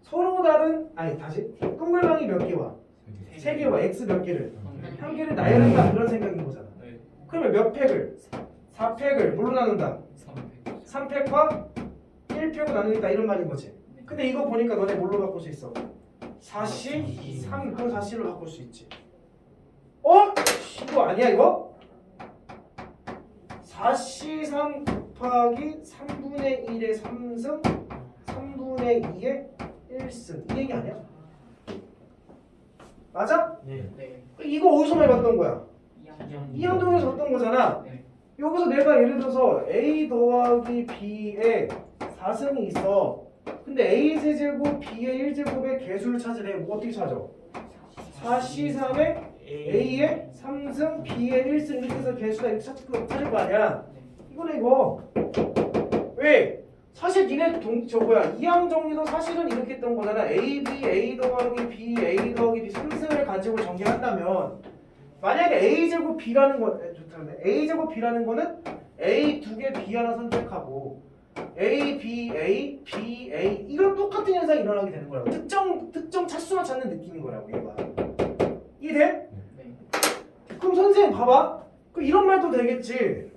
서로 다른 다시 동글방이 몇 개 와? 3개 와. x 몇 개를? 한 개를 나열한다 그런 생각인 거잖아. 네. 그러면 몇 팩을? 4팩을 뭘로 나눈다? 3팩과 1팩으로 나누겠다 이런 말인 거지. 근데 이거 보니까 너네 뭘로 바꿀 수 있어? 4시 3 그럼 4시로 바꿀 수 있지. 이거 아니야 이거? 4시 3 곱하기 3분의 1의 3승 3분의 2의 1승 이 얘기 아니야? 맞아? 네. 이거 어디서 많이 봤던 거야? 이항동에서 봤던 거잖아. 네. 여기서 내가 예를 들어서 A 더하기 B에 4승이 있어. 근데 A 세제곱 B의 1제곱의 개수를 찾으래. 뭐 어떻게 찾아? 4C3에 A의 3승 B의 1승 이렇게 해서 개수가 이렇게 찾을 거 아니야. 이거네 이거. 왜? 사실 니네 이항 정리도 사실은 이렇게 했던 거잖아. A, B, A 더하기 B, A 더하기 B 3승을 가지고 정리한다면 만약에 A제곱 B라는 거 A제곱 B라는 거는 A 2개 B 하나 선택하고 A, B, A, B, A 이런 똑같은 현상이 일어나게 되는 거라고. 특정 차수만 찾는 느낌인 거라고 얘가. 이해돼? 네. 그럼 선생님 봐봐. 그럼 이런 말도 되겠지.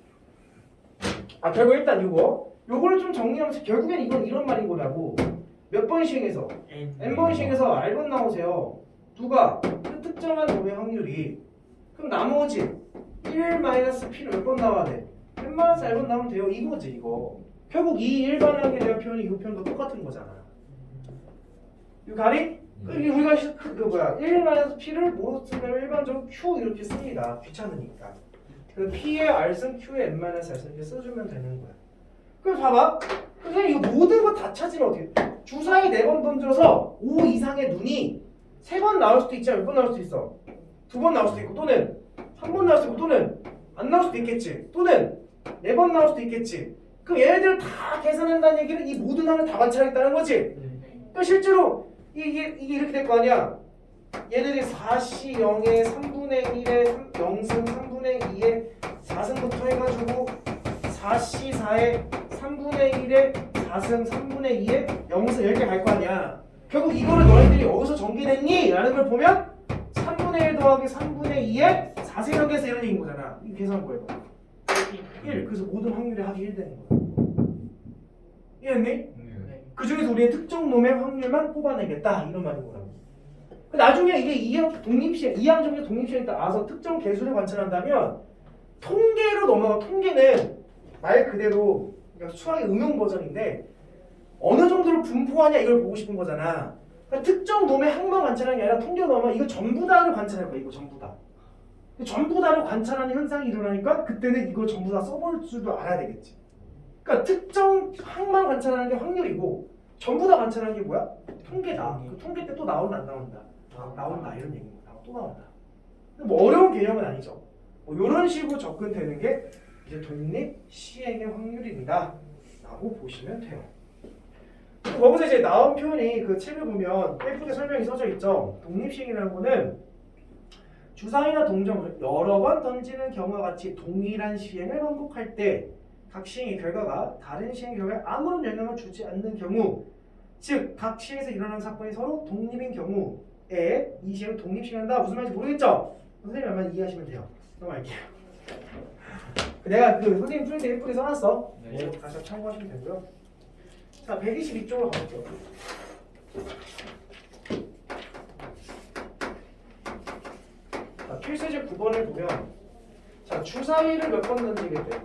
결국 일단 요거를 좀 정리하면서 결국엔 이건 이런 말인 거라고. 몇 번 시행해서? n번 시행해서 R번 나오세요. 누가? 그 특정한 놈의 확률이. 그럼 나머지 1-P는 몇 번 나와야 돼? n-R번 나오면 돼요. 이거지 이거. 결국 이 일반항에 대한 표현이 이 표현과 똑같은 거잖아. 이 가리? 우리가 1-P를 뭐로 쓰면 일반적으로 Q 이렇게 씁니다. 귀찮으니까. 그 P의 R승 Q의 n-R승 이렇게 써주면 되는 거야. 그럼 봐봐. 그냥 이거 모든 거 다 찾으면 어떻게? 주사위 4번 던져서 5 이상의 눈이 3번 나올 수도 있지, 몇 번 나올 수도 있어. 2번 나올 수도 있고, 또는 3번 나올 수도 있고, 또는 안 나올 수도 있겠지. 또는 4번 나올 수도 있겠지. 그럼 얘네들을 다 계산한다는 얘기는 이 모든 항을 다 관찰하겠다는 거지. 그러니까 실제로 이게 이렇게 될 거 아니야. 얘네들이 4C 0에 3분의 1에 0승 3분의 2에 4승부터 해가지고 4C 4에 3분의 1에 4승 3분의 2에 0승 이렇게 갈 거 아니야. 결국 이거를 너희들이 어디서 전개됐니? 라는 걸 보면 3분의 1 더하기 3분의 2의 4세력에서 이런 얘기인 거잖아. 이 계산 뭐해봐. 1. 그래서 모든 확률의 합이 1 되는 거야. 이해했니? 네. 그 중에서 우리의 특정 놈의 확률만 뽑아내겠다. 이런 말인 거라고. 나중에 이게 2항 독립시행, 2항 정도 독립시행에 따라서 특정 개수를 관찰한다면 통계로 넘어가. 통계는 말 그대로 그러니까 수학의 응용 버전인데 어느 정도로 분포하냐 이걸 보고 싶은 거잖아. 그러니까 특정 놈의 항만 관찰하는 게 아니라 통계로 넘어가 이거 전부 다를 관찰할 거야. 이거 전부 다. 전부 다를 관찰하는 현상이 일어나니까 그때는 이걸 전부 다 써볼 줄도 알아야 되겠지. 그러니까 특정 항만 관찰하는 게 확률이고 전부 다 관찰하는 게 뭐야? 통계다. 그 통계 때 또 나온다 안 나온다? 나온다 이런 얘기입니다. 또 나온다. 뭐 어려운 개념은 아니죠. 뭐 이런 식으로 접근되는 게 이제 독립 시행의 확률입니다. 라고 보시면 돼요. 거기서 이제 나온 표현이 그 책을 보면 예쁘게 설명이 써져 있죠. 독립 시행이라는 거는 주사위나 동전 여러 번 던지는 경우와 같이 동일한 시행을 반복할 때 각 시행의 결과가 다른 시행의 결과에 아무런 영향을 주지 않는 경우, 즉 각 시행에서 일어나는 사건이 서로 독립인 경우에 이 시행을 독립 시행한다. 무슨 말인지 모르겠죠? 선생님 말만 이해하시면 돼요. 넘어갈게요. 내가 그 선생님 풀 때 예쁘게 써놨어. 네. 다시 참고하시면 되고요. 자, 122쪽으로 가볼게요. 자, 필수제 9번을 보면 자, 주사위를 몇 번 던지게 돼?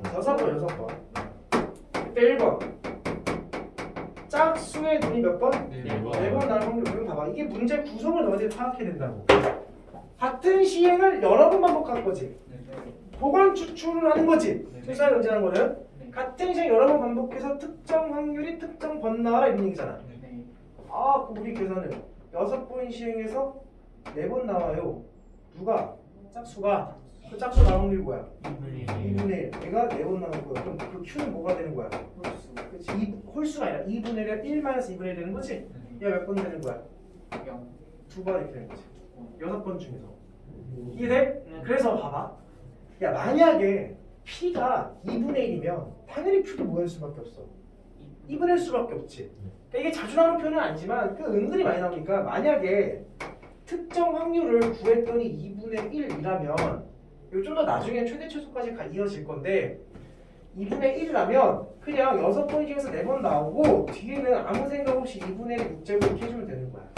6번. 그때 1번. 짝수의 눈이 몇 번? 4번 나올 확률. 그럼 봐봐. 이게 문제 구성을 너희들이 파악해야 된다고. 같은 시행을 여러 번 반복한 거지. 보관 추출을 하는 거지. 주사위 던지는 거는 같은 시행 여러 번 반복해서 특정 확률이 특정 번 나와라 이런 얘기잖아. 아, 그 우리 계산은 6번 시행해서 4번 나와요. 누가? 짝수가. 그 짝수 나온 확률이 뭐야? 2분의 1. 얘가 4번 나온 거야. 그럼 그 Q는 뭐가 되는 거야? 그렇지. 홀수가 아니라 2분의 1, 1-2분의 1 되는 거지? 얘가 몇 번 되는 거야? 2번 이렇게 되는 거지. 6번 중에서. 이해돼? 그래서 봐봐. 야, 만약에 P가 2분의 1이면 당연히 Q도 뭐일 수밖에 없어? 2분의 1 수밖에 없지. 그러니까 이게 자주 나오는 표현은 아니지만 그 은근히 많이 나오니까 만약에 특정 확률을 구했더니 2분의 1이라면 이거 좀 더 나중에 최대 최소까지 이어질 건데 2분의 1이라면 그냥 6번 중에서 4번 나오고 뒤에는 아무 생각 없이 2분의 1 6제곱 이렇게 해주면 되는 거야.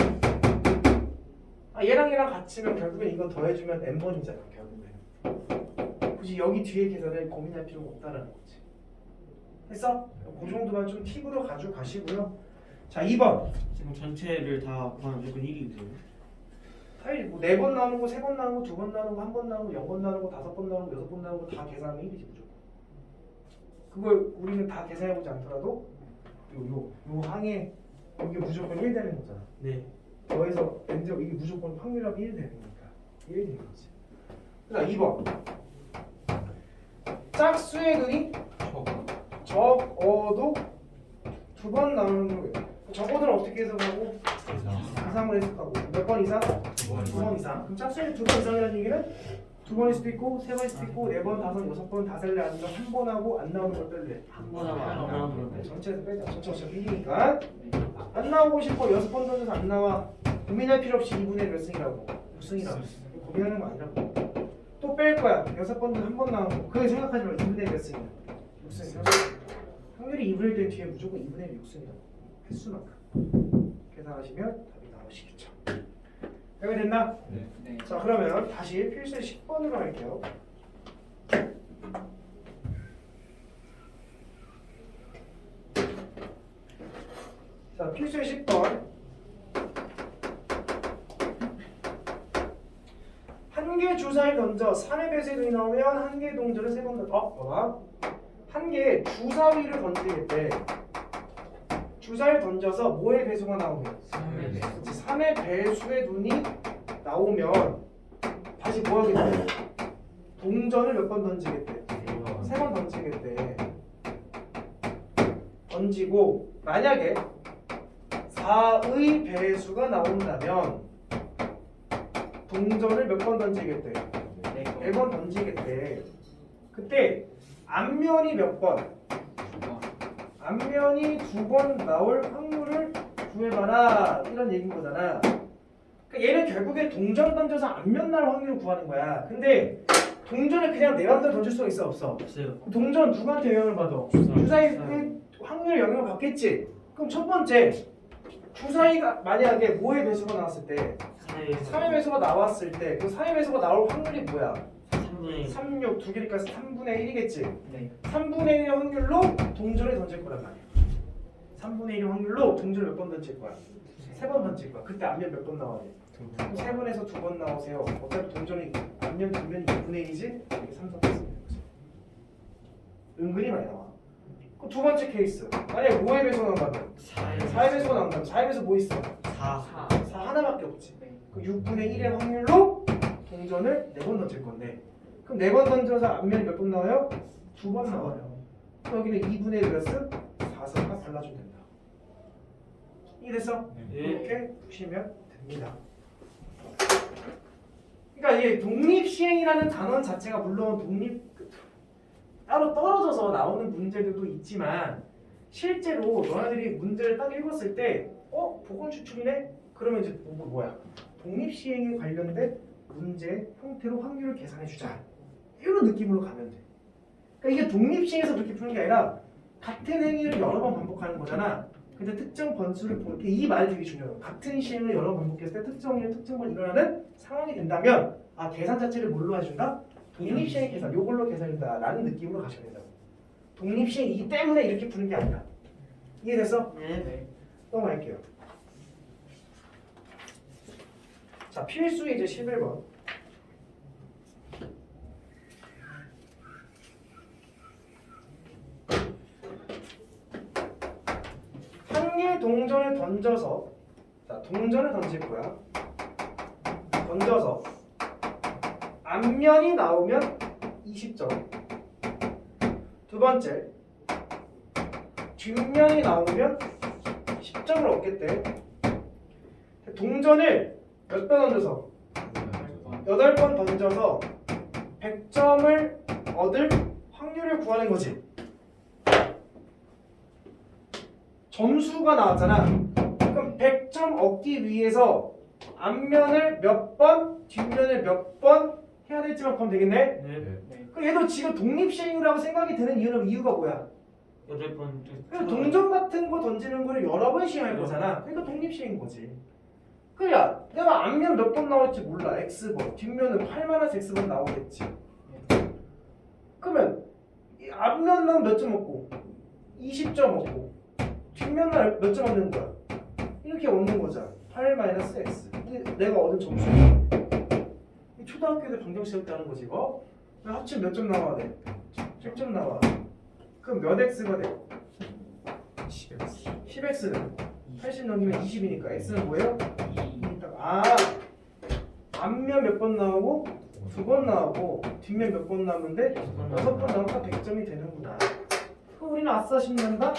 아, 얘랑 같이면 결국엔 이거 더해주면 n번이잖아. 결국엔 굳이 여기 뒤에 계산을 고민할 필요가 없다는 거지. 했어? 그 정도만 좀 팁으로 가지고 가시고요. 자, 2번. 지금 전체를 다 구하면 무조건 1이고요. 사실 뭐 4번 나오는 거, 3번 나오는 거, 2번 나오는 거, 1번 나오는 거, 0번 나오는 거, 5번 나오는 거, 6번 나오는 거 다 계산하면 1이지 무조건. 그걸 우리는 다 계산해보지 않더라도 요 항에 이게 무조건 1 되는 거잖아. 네. 더해서 n제곱 이게 무조건 확률합이 1 되는 거니까 1 되는 거지. 그다음 2번. 짝수의 근이 적어도 2번 나오는 거예요. 적어도는 어떻게 해석하고? 이상으로 해석하고. 몇 번 이상? 2번 이상. 그럼 짝수의 2번 이상이라는 얘기는 2번일 수도 있고 3번일 수도 있고 4번, 5, 6번 다 살래 아니면 한 번 하고 안 나오는 걸 뺄래? 한 번 하고 안 나오는 거. 전체에서 빼자. 전체 어차피 1이니까 안 나오고 싶어 6번 던져서 안 나와. 고민할 필요 없이 2분의 1 몇 승이라고? 6승이라고. 고민하는 거 아니라고. 또 뺄 거야. 6번 던져 한 번 나오는 거. 그게 생각하지 마. 2분의 1 몇 승이야? 6승. 확률이 2분의 1 된 뒤에 무조건 2분의 1 6승이라고. 횟수만큼. 계산하시면 답이 나오시겠죠. 여기 됐나? 네. 자, 그러면 다시 필수 10번으로 할게요. 자, 필수 10번. 한 개 주사위 던져 3의 배수의 눈이 나오면 한 개 동전을 3번 던져. 봐봐. 한 개 주사위를 던지겠대. 주사위를 던져서 뭐의 배수가 나오면? 3의 배수의 눈이 나오면 다시 뭐 하겠대? 동전을 몇 번 던지겠대? 3번 던지겠대. 던지고 만약에 4의 배수가 나온다면 동전을 몇 번 던지겠대? 4번 던지겠대. 그때 앞면이 몇 번? 앞면이 2번 나올 확률을 구해봐라 이런 얘기인 거잖아. 그러니까 얘는 결국에 동전 던져서 앞면 날 확률을 구하는 거야. 근데 동전을 그냥 내 맘대로 던질 수가 있어 없어? 없어요. 동전 누구한테 영향을 받아? 주사위 그 확률 영향을 받겠지. 그럼 첫 번째 주사위가 만약에 5의 배수가 나왔을 때 3의 배수가 나왔을 때 그 3의 배수가 나올 확률이 뭐야? 3분의 3, 6 두 개니까 3분의 1이겠지. 네. 3분의 1의 확률로 동전을 던질 거란 말이야. 3분의 1의 확률로 동전을 몇 번 던질 거야? 3번 던질 거야. 그때 앞면 몇 번 나와야 돼? 3번에서 2번 나오세요. 어차피 동전이 앞면 뒷면이 2분의 1이지? 이렇게 3, 4, 4 쓰는 거지. 은근히 많이 나와. 그럼 두 번째 케이스. 만약에 5의 배수가 나온다면 4의 배수가 나온다면 4의 배수 뭐 있어? 4. 4 하나밖에 없지. 그 6분의 1의 확률로 동전을 4번 던질 건데 그럼 4번 던져서 앞면이 몇 번 나와요? 2번 나와요. 여기는 2분의 1 플러스 4가 발라주면 된다. 이해됐어? 네. 이렇게 푸시면 됩니다. 그러니까 이 독립시행이라는 단어 자체가 물론 따로 떨어져서 나오는 문제들도 있지만 실제로 너네들이 문제를 딱 읽었을 때 보건 추출이네? 그러면 이제 뭐야? 독립시행에 관련된 문제 형태로 확률을 계산해주자 이런 느낌으로 가면 돼. 그러니까 이게 독립시행에서 그렇게 푸는 게 아니라 같은 행위를 여러 번 반복하는 거잖아. 근데 특정 번수를 볼 때 이 말이 되게 중요해요. 같은 시행을 여러 번 반복했을 때 특정 번 일어나는 상황이 된다면 계산 자체를 뭘로 해준다? 독립시행 계산, 요걸로 계산한다 라는 느낌으로 가셔야 된다고. 독립시행이기 때문에 이렇게 푸는 게 아니라. 이해됐어? 네. 넘어갈게요. 자, 필수 이제 11번. 한 개의 동전을 던져서 동전을 던질 거야. 던져서 앞면이 나오면 20점. 두 번째, 뒷면이 나오면 10점을 얻겠대. 동전을 몇 번 던져서? 8번 던져서 100점을 얻을 확률을 구하는 거지. 점수가 나왔잖아. 그럼 100점 얻기 위해서 앞면을 몇 번, 뒷면을 몇 번 해야 될지만 그럼 되겠네? 네. 그 얘도 지금 독립시행이라고 생각이 드는 이유가 뭐야? 8번. 그러니까 동전 같은 거 던지는 거를 여러 번 시행할 거잖아. 그러니까 독립시행인 거지. 그냥 내가 앞면 몇 번 나올지 몰라. X번, 뒷면은 8-X번 나오겠지. 그러면 이 앞면 나오면 몇 점 얻고 20점 얻고 뒷면 날 몇 점 얻는 거야? 이렇게 얻는 거잖아. 8-X. 이게 내가 얻은 점수야. 초등학교 때 방정식을 따는 거지 이거. 합치면 몇 점 나와야 돼? 10점 나와. 그럼 몇 X가 돼? 10X는 80 넘기면 20이니까 X는 뭐예요? 2. 앞면 몇 번 나오고 2번 나오고 뒷면 몇 번 나오는데 6번 나오니까 100점이 되는구나. 그럼 우리는 아싸 신난다?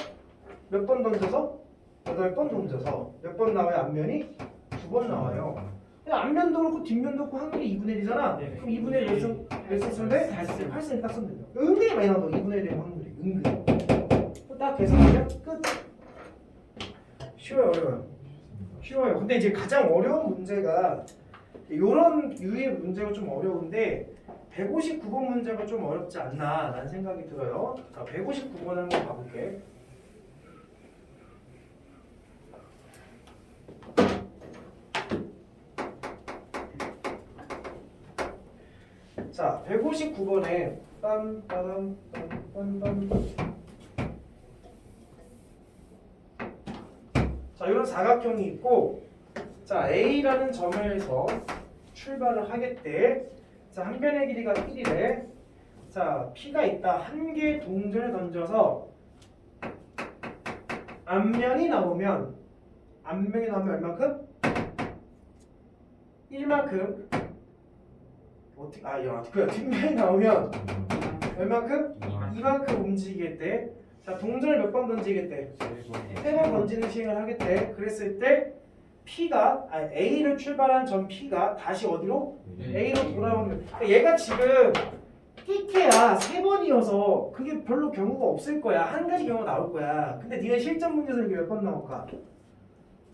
몇 번 던져서? 8번 던져서 몇 번 나와요? 앞면이 2번 나와요. 앞면도 그렇고 뒷면도 그렇고 확률이 2분의 1이잖아. 네. 그럼 2분의 1 몇 썼는데? 8쓰니 딱 쓰면 되죠. 은근히 많이 나온다. 2분의 1의 확률이 은근히. 딱 계산하면 끝. 쉬워요, 어려워요? 쉬워요. 근데 이제 가장 어려운 문제가 이런 유의 문제가 좀 어려운데 159번 문제가 좀 어렵지 않나 라는 생각이 들어요. 자, 159번 한번 가볼게. 자, 159번에 빰빰빰빰빰 자, 이런 사각형이 있고 자, A라는 점에서 출발을 하겠대. 자, 한 변의 길이가 1이래. 자, P가 있다. 한 개의 동전을 던져서 앞면이 나오면 얼마큼? 1만큼. 그래. 뒷면이 나오면 얼마큼? 2만큼 움직이겠대. 자, 동전을 몇 번 던지겠대? 3번 던지는 시행을 하겠대. 그랬을 때 P가 A를 출발한 점 P가 다시 어디로? A로 돌아오면 그러니까 얘가 지금 끼케야 3번이어서 그게 별로 경우가 없을 거야. 한 가지 경우가 나올 거야. 근데 니네 실전 문제에서 이게 몇 번 나올까?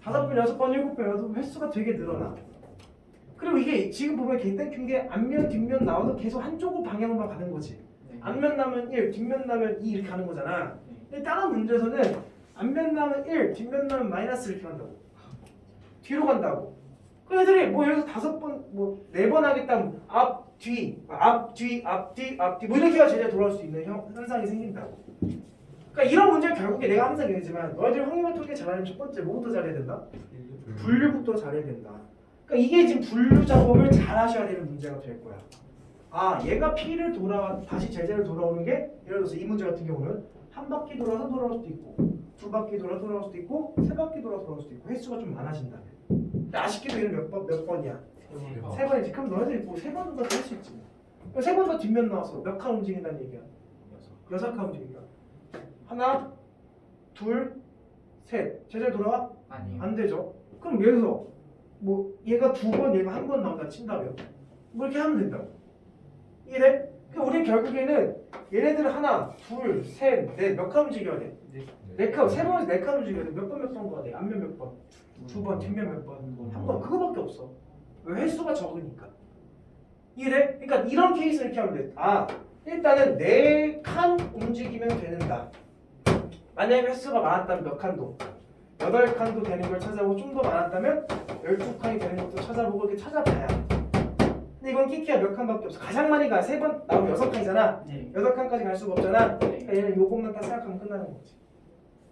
5번, 6번, 7번, 8번 횟수가 되게 늘어나. 그리고 이게 지금 보면 객단큐인 게 앞면 뒷면 나와서 계속 한쪽 방향만 가는 거지. 네. 앞면 나면 1, 뒷면 나면 2 이렇게 가는 거잖아. 네. 근데 다른 문제에서는 앞면 나면 1, 뒷면 나면 마이너스 이렇게 간다고. 뒤로 간다고. 그 애들이 뭐 여기서 5번, 뭐 4번 하겠다면 앞, 뒤, 앞, 뒤, 앞, 뒤, 앞, 뒤 뭐 이렇게가 제대로 돌아올 수 있는 현상이 생긴다고. 그러니까 이런 문제는 결국에 내가 항상 얘기하지만 너희들 확률 통계 잘하려면 첫 번째 뭐부터 잘해야 된다? 분류부터 잘해야 된다. 그러니까 이게 지금 분류 작업을 잘 하셔야 되는 문제가 될 거야. 아, 얘가 P를 다시 제자리로 돌아오는 게 예를 들어서 이 문제 같은 경우는 한 바퀴 돌아서 돌아올 수도 있고 두 바퀴 돌아서 돌아올 수도 있고 세 바퀴 돌아서 돌아올 수도 있고 횟수가 좀 많아진다면. 근데 아쉽게도 얘는 몇 번이야? 세 번이지. 그럼 너희들이 뭐 세 번도 할 수 있지. 세 번 더 뒷면 나와서 몇 칸 움직인다는 얘기야? 6칸 움직인다. 하나, 둘, 셋. 제자리 돌아와? 아니요. 안 되죠. 그럼 여기서 뭐 얘가 2번, 얘가 1번 나온다 친다면 뭐 이렇게 하면 된다고. 이해돼? 그러니까 우리 결국에는 얘네들을 하나, 둘, 셋, 넷 몇 칸 움직여야 돼? 네 칸, 세 번에서 4칸 움직여야 돼. 몇 번 가야 돼? 앞면 몇 번? 2번, 뒷면 몇 번? 한 번. 그거밖에 없어. 왜 횟수가 적으니까. 이해돼? 그러니까 이런 케이스는 이렇게 하면 돼. 아, 일단은 4칸 움직이면 되는다. 만약에 횟수가 많았다면 몇 칸도? 8칸도 되는 걸 찾아보고 좀 더 많았다면 12칸이 되는 것도 찾아보고 이렇게 찾아봐야. 근데 이건 키키야 몇 칸밖에 없어. 가장 많이 가. 3번 나오면 6칸이잖아. 네. 8칸까지 갈 수가 없잖아. 그러니까 얘는 요것만 딱 생각하면 끝나는 거지.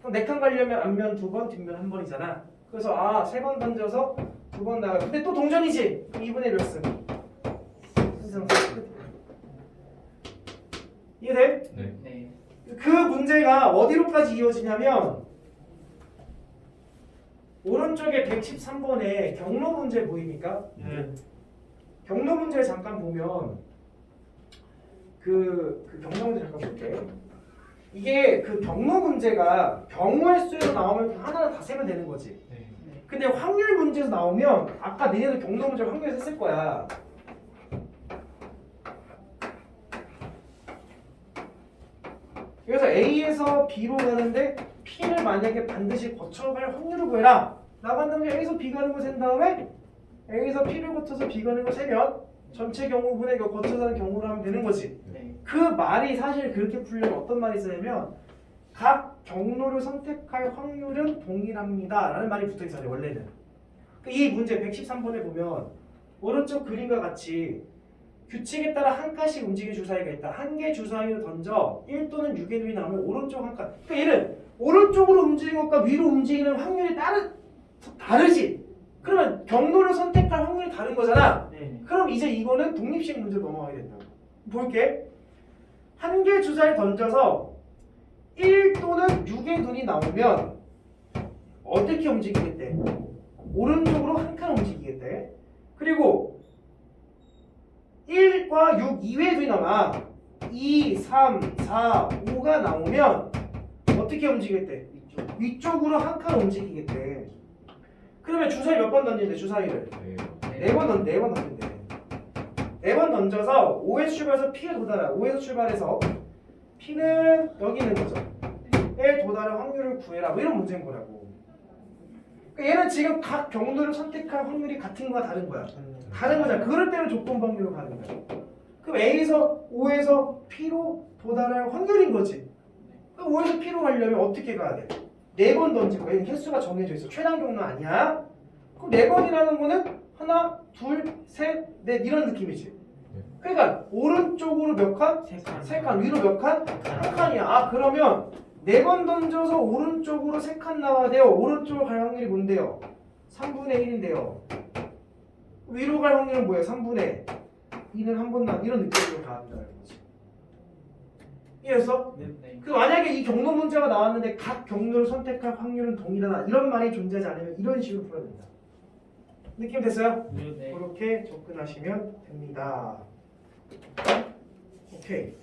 그럼 4칸 가려면 앞면 2번, 뒷면 1번이잖아. 그래서 아, 3번 던져서 2번 나가. 근데 또 동전이지. 그럼 2분의 1을 쓰. 이해돼? 네. 그 문제가 어디로까지 이어지냐면 오른쪽에 113번에 경로 문제 보입니까? 경로 문제를 잠깐 보면 그 경로 문제 잠깐 볼게. 이게 그 경로 문제가 경우의 수에서 나오면 하나는 다 세면 되는 거지. 근데 확률 문제에서 나오면 아까 너네들 경로 문제 확률에서 했을 거야. 그래서 A에서 B로 가는데 P를 만약에 반드시 거쳐갈 확률을 구해라 라고 한다면 A에서 B 가는 거 센 다음에 A에서 P를 거쳐서 B 가는 거 세면 전체 경우분의 이거 거쳐서 하는 경우로 하면 되는 거지. 네. 그 말이 사실 그렇게 풀려면 어떤 말이 있어야면 각 경로를 선택할 확률은 동일합니다 라는 말이 붙어있어요 원래는. 이 문제 113번에 보면 오른쪽 그림과 같이 규칙에 따라 한 칸씩 움직이는 주사위가 있다. 한 개 주사위를 던져 1 또는 6의 눈이 나오면 오른쪽 한 칸. 그러니까 얘는 오른쪽으로 움직이는 것과 위로 움직이는 확률이 다르지. 그러면 경로를 선택할 확률이 다른 거잖아. 네. 그럼 이제 이거는 독립식 문제 넘어가야 된다고. 볼게. 한 개 주사위 던져서 1 또는 6의 눈이 나오면 어떻게 움직이겠대? 오른쪽으로 한 칸 움직이겠대. 그리고 1과 6 이외의 눈이 나와 2, 3, 4, 5가 나오면 어떻게 움직이겠대? 위쪽으로 한 칸 움직이겠대. 그러면 주사위 몇 번 던진대? 주사위를 4번 던진대. 4번 던져서 5에서 출발해서 P에 도달해. 5에서 출발해서 P는 여기 있는 거죠. 에 도달할 확률을 구해라. 뭐 이런 문제인 거라고. 그러니까 얘는 지금 각 경로를 선택할 확률이 같은 거야 다른 거야? 다른 거잖아. 그럴 때는 조건 확률로 가는 거야. 그럼 A에서 5에서 P로 도달할 확률인 거지. 그럼 5에서 P로 가려면 어떻게 가야 돼? 4번 던지고 얘는 횟수가 정해져 있어. 최단 경로 아니야. 그럼 4번이라는 거는 하나, 둘, 셋, 넷 이런 느낌이지. 그러니까 오른쪽으로 몇 칸? 3칸. 위로 몇 칸? 한 칸이야. 아 그러면 4번 던져서 오른쪽으로 3칸 나와야 돼요. 오른쪽으로 갈 확률이 뭔데요? 3분의 1인데요. 위로 갈 확률은 뭐예요? 3분의 2는 한 번 나 이런 느낌으로 가는다는 거지. 이해했어? 네. 그 만약에 이 경로 문제가 나왔는데 각 경로를 선택할 확률은 동일하다 이런 말이 존재하지 않으면 이런 식으로 풀어야 된다. 느낌 됐어요? 네. 그렇게 접근하시면 됩니다. 오케이.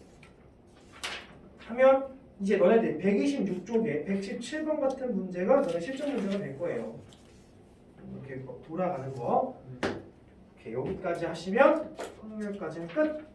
하면 이제 너네들 126쪽에 117번 같은 문제가 너네 실전 문제가 될 거예요. 이렇게 돌아가는 거. 오케이, 여기까지 하시면 확률까지는 끝.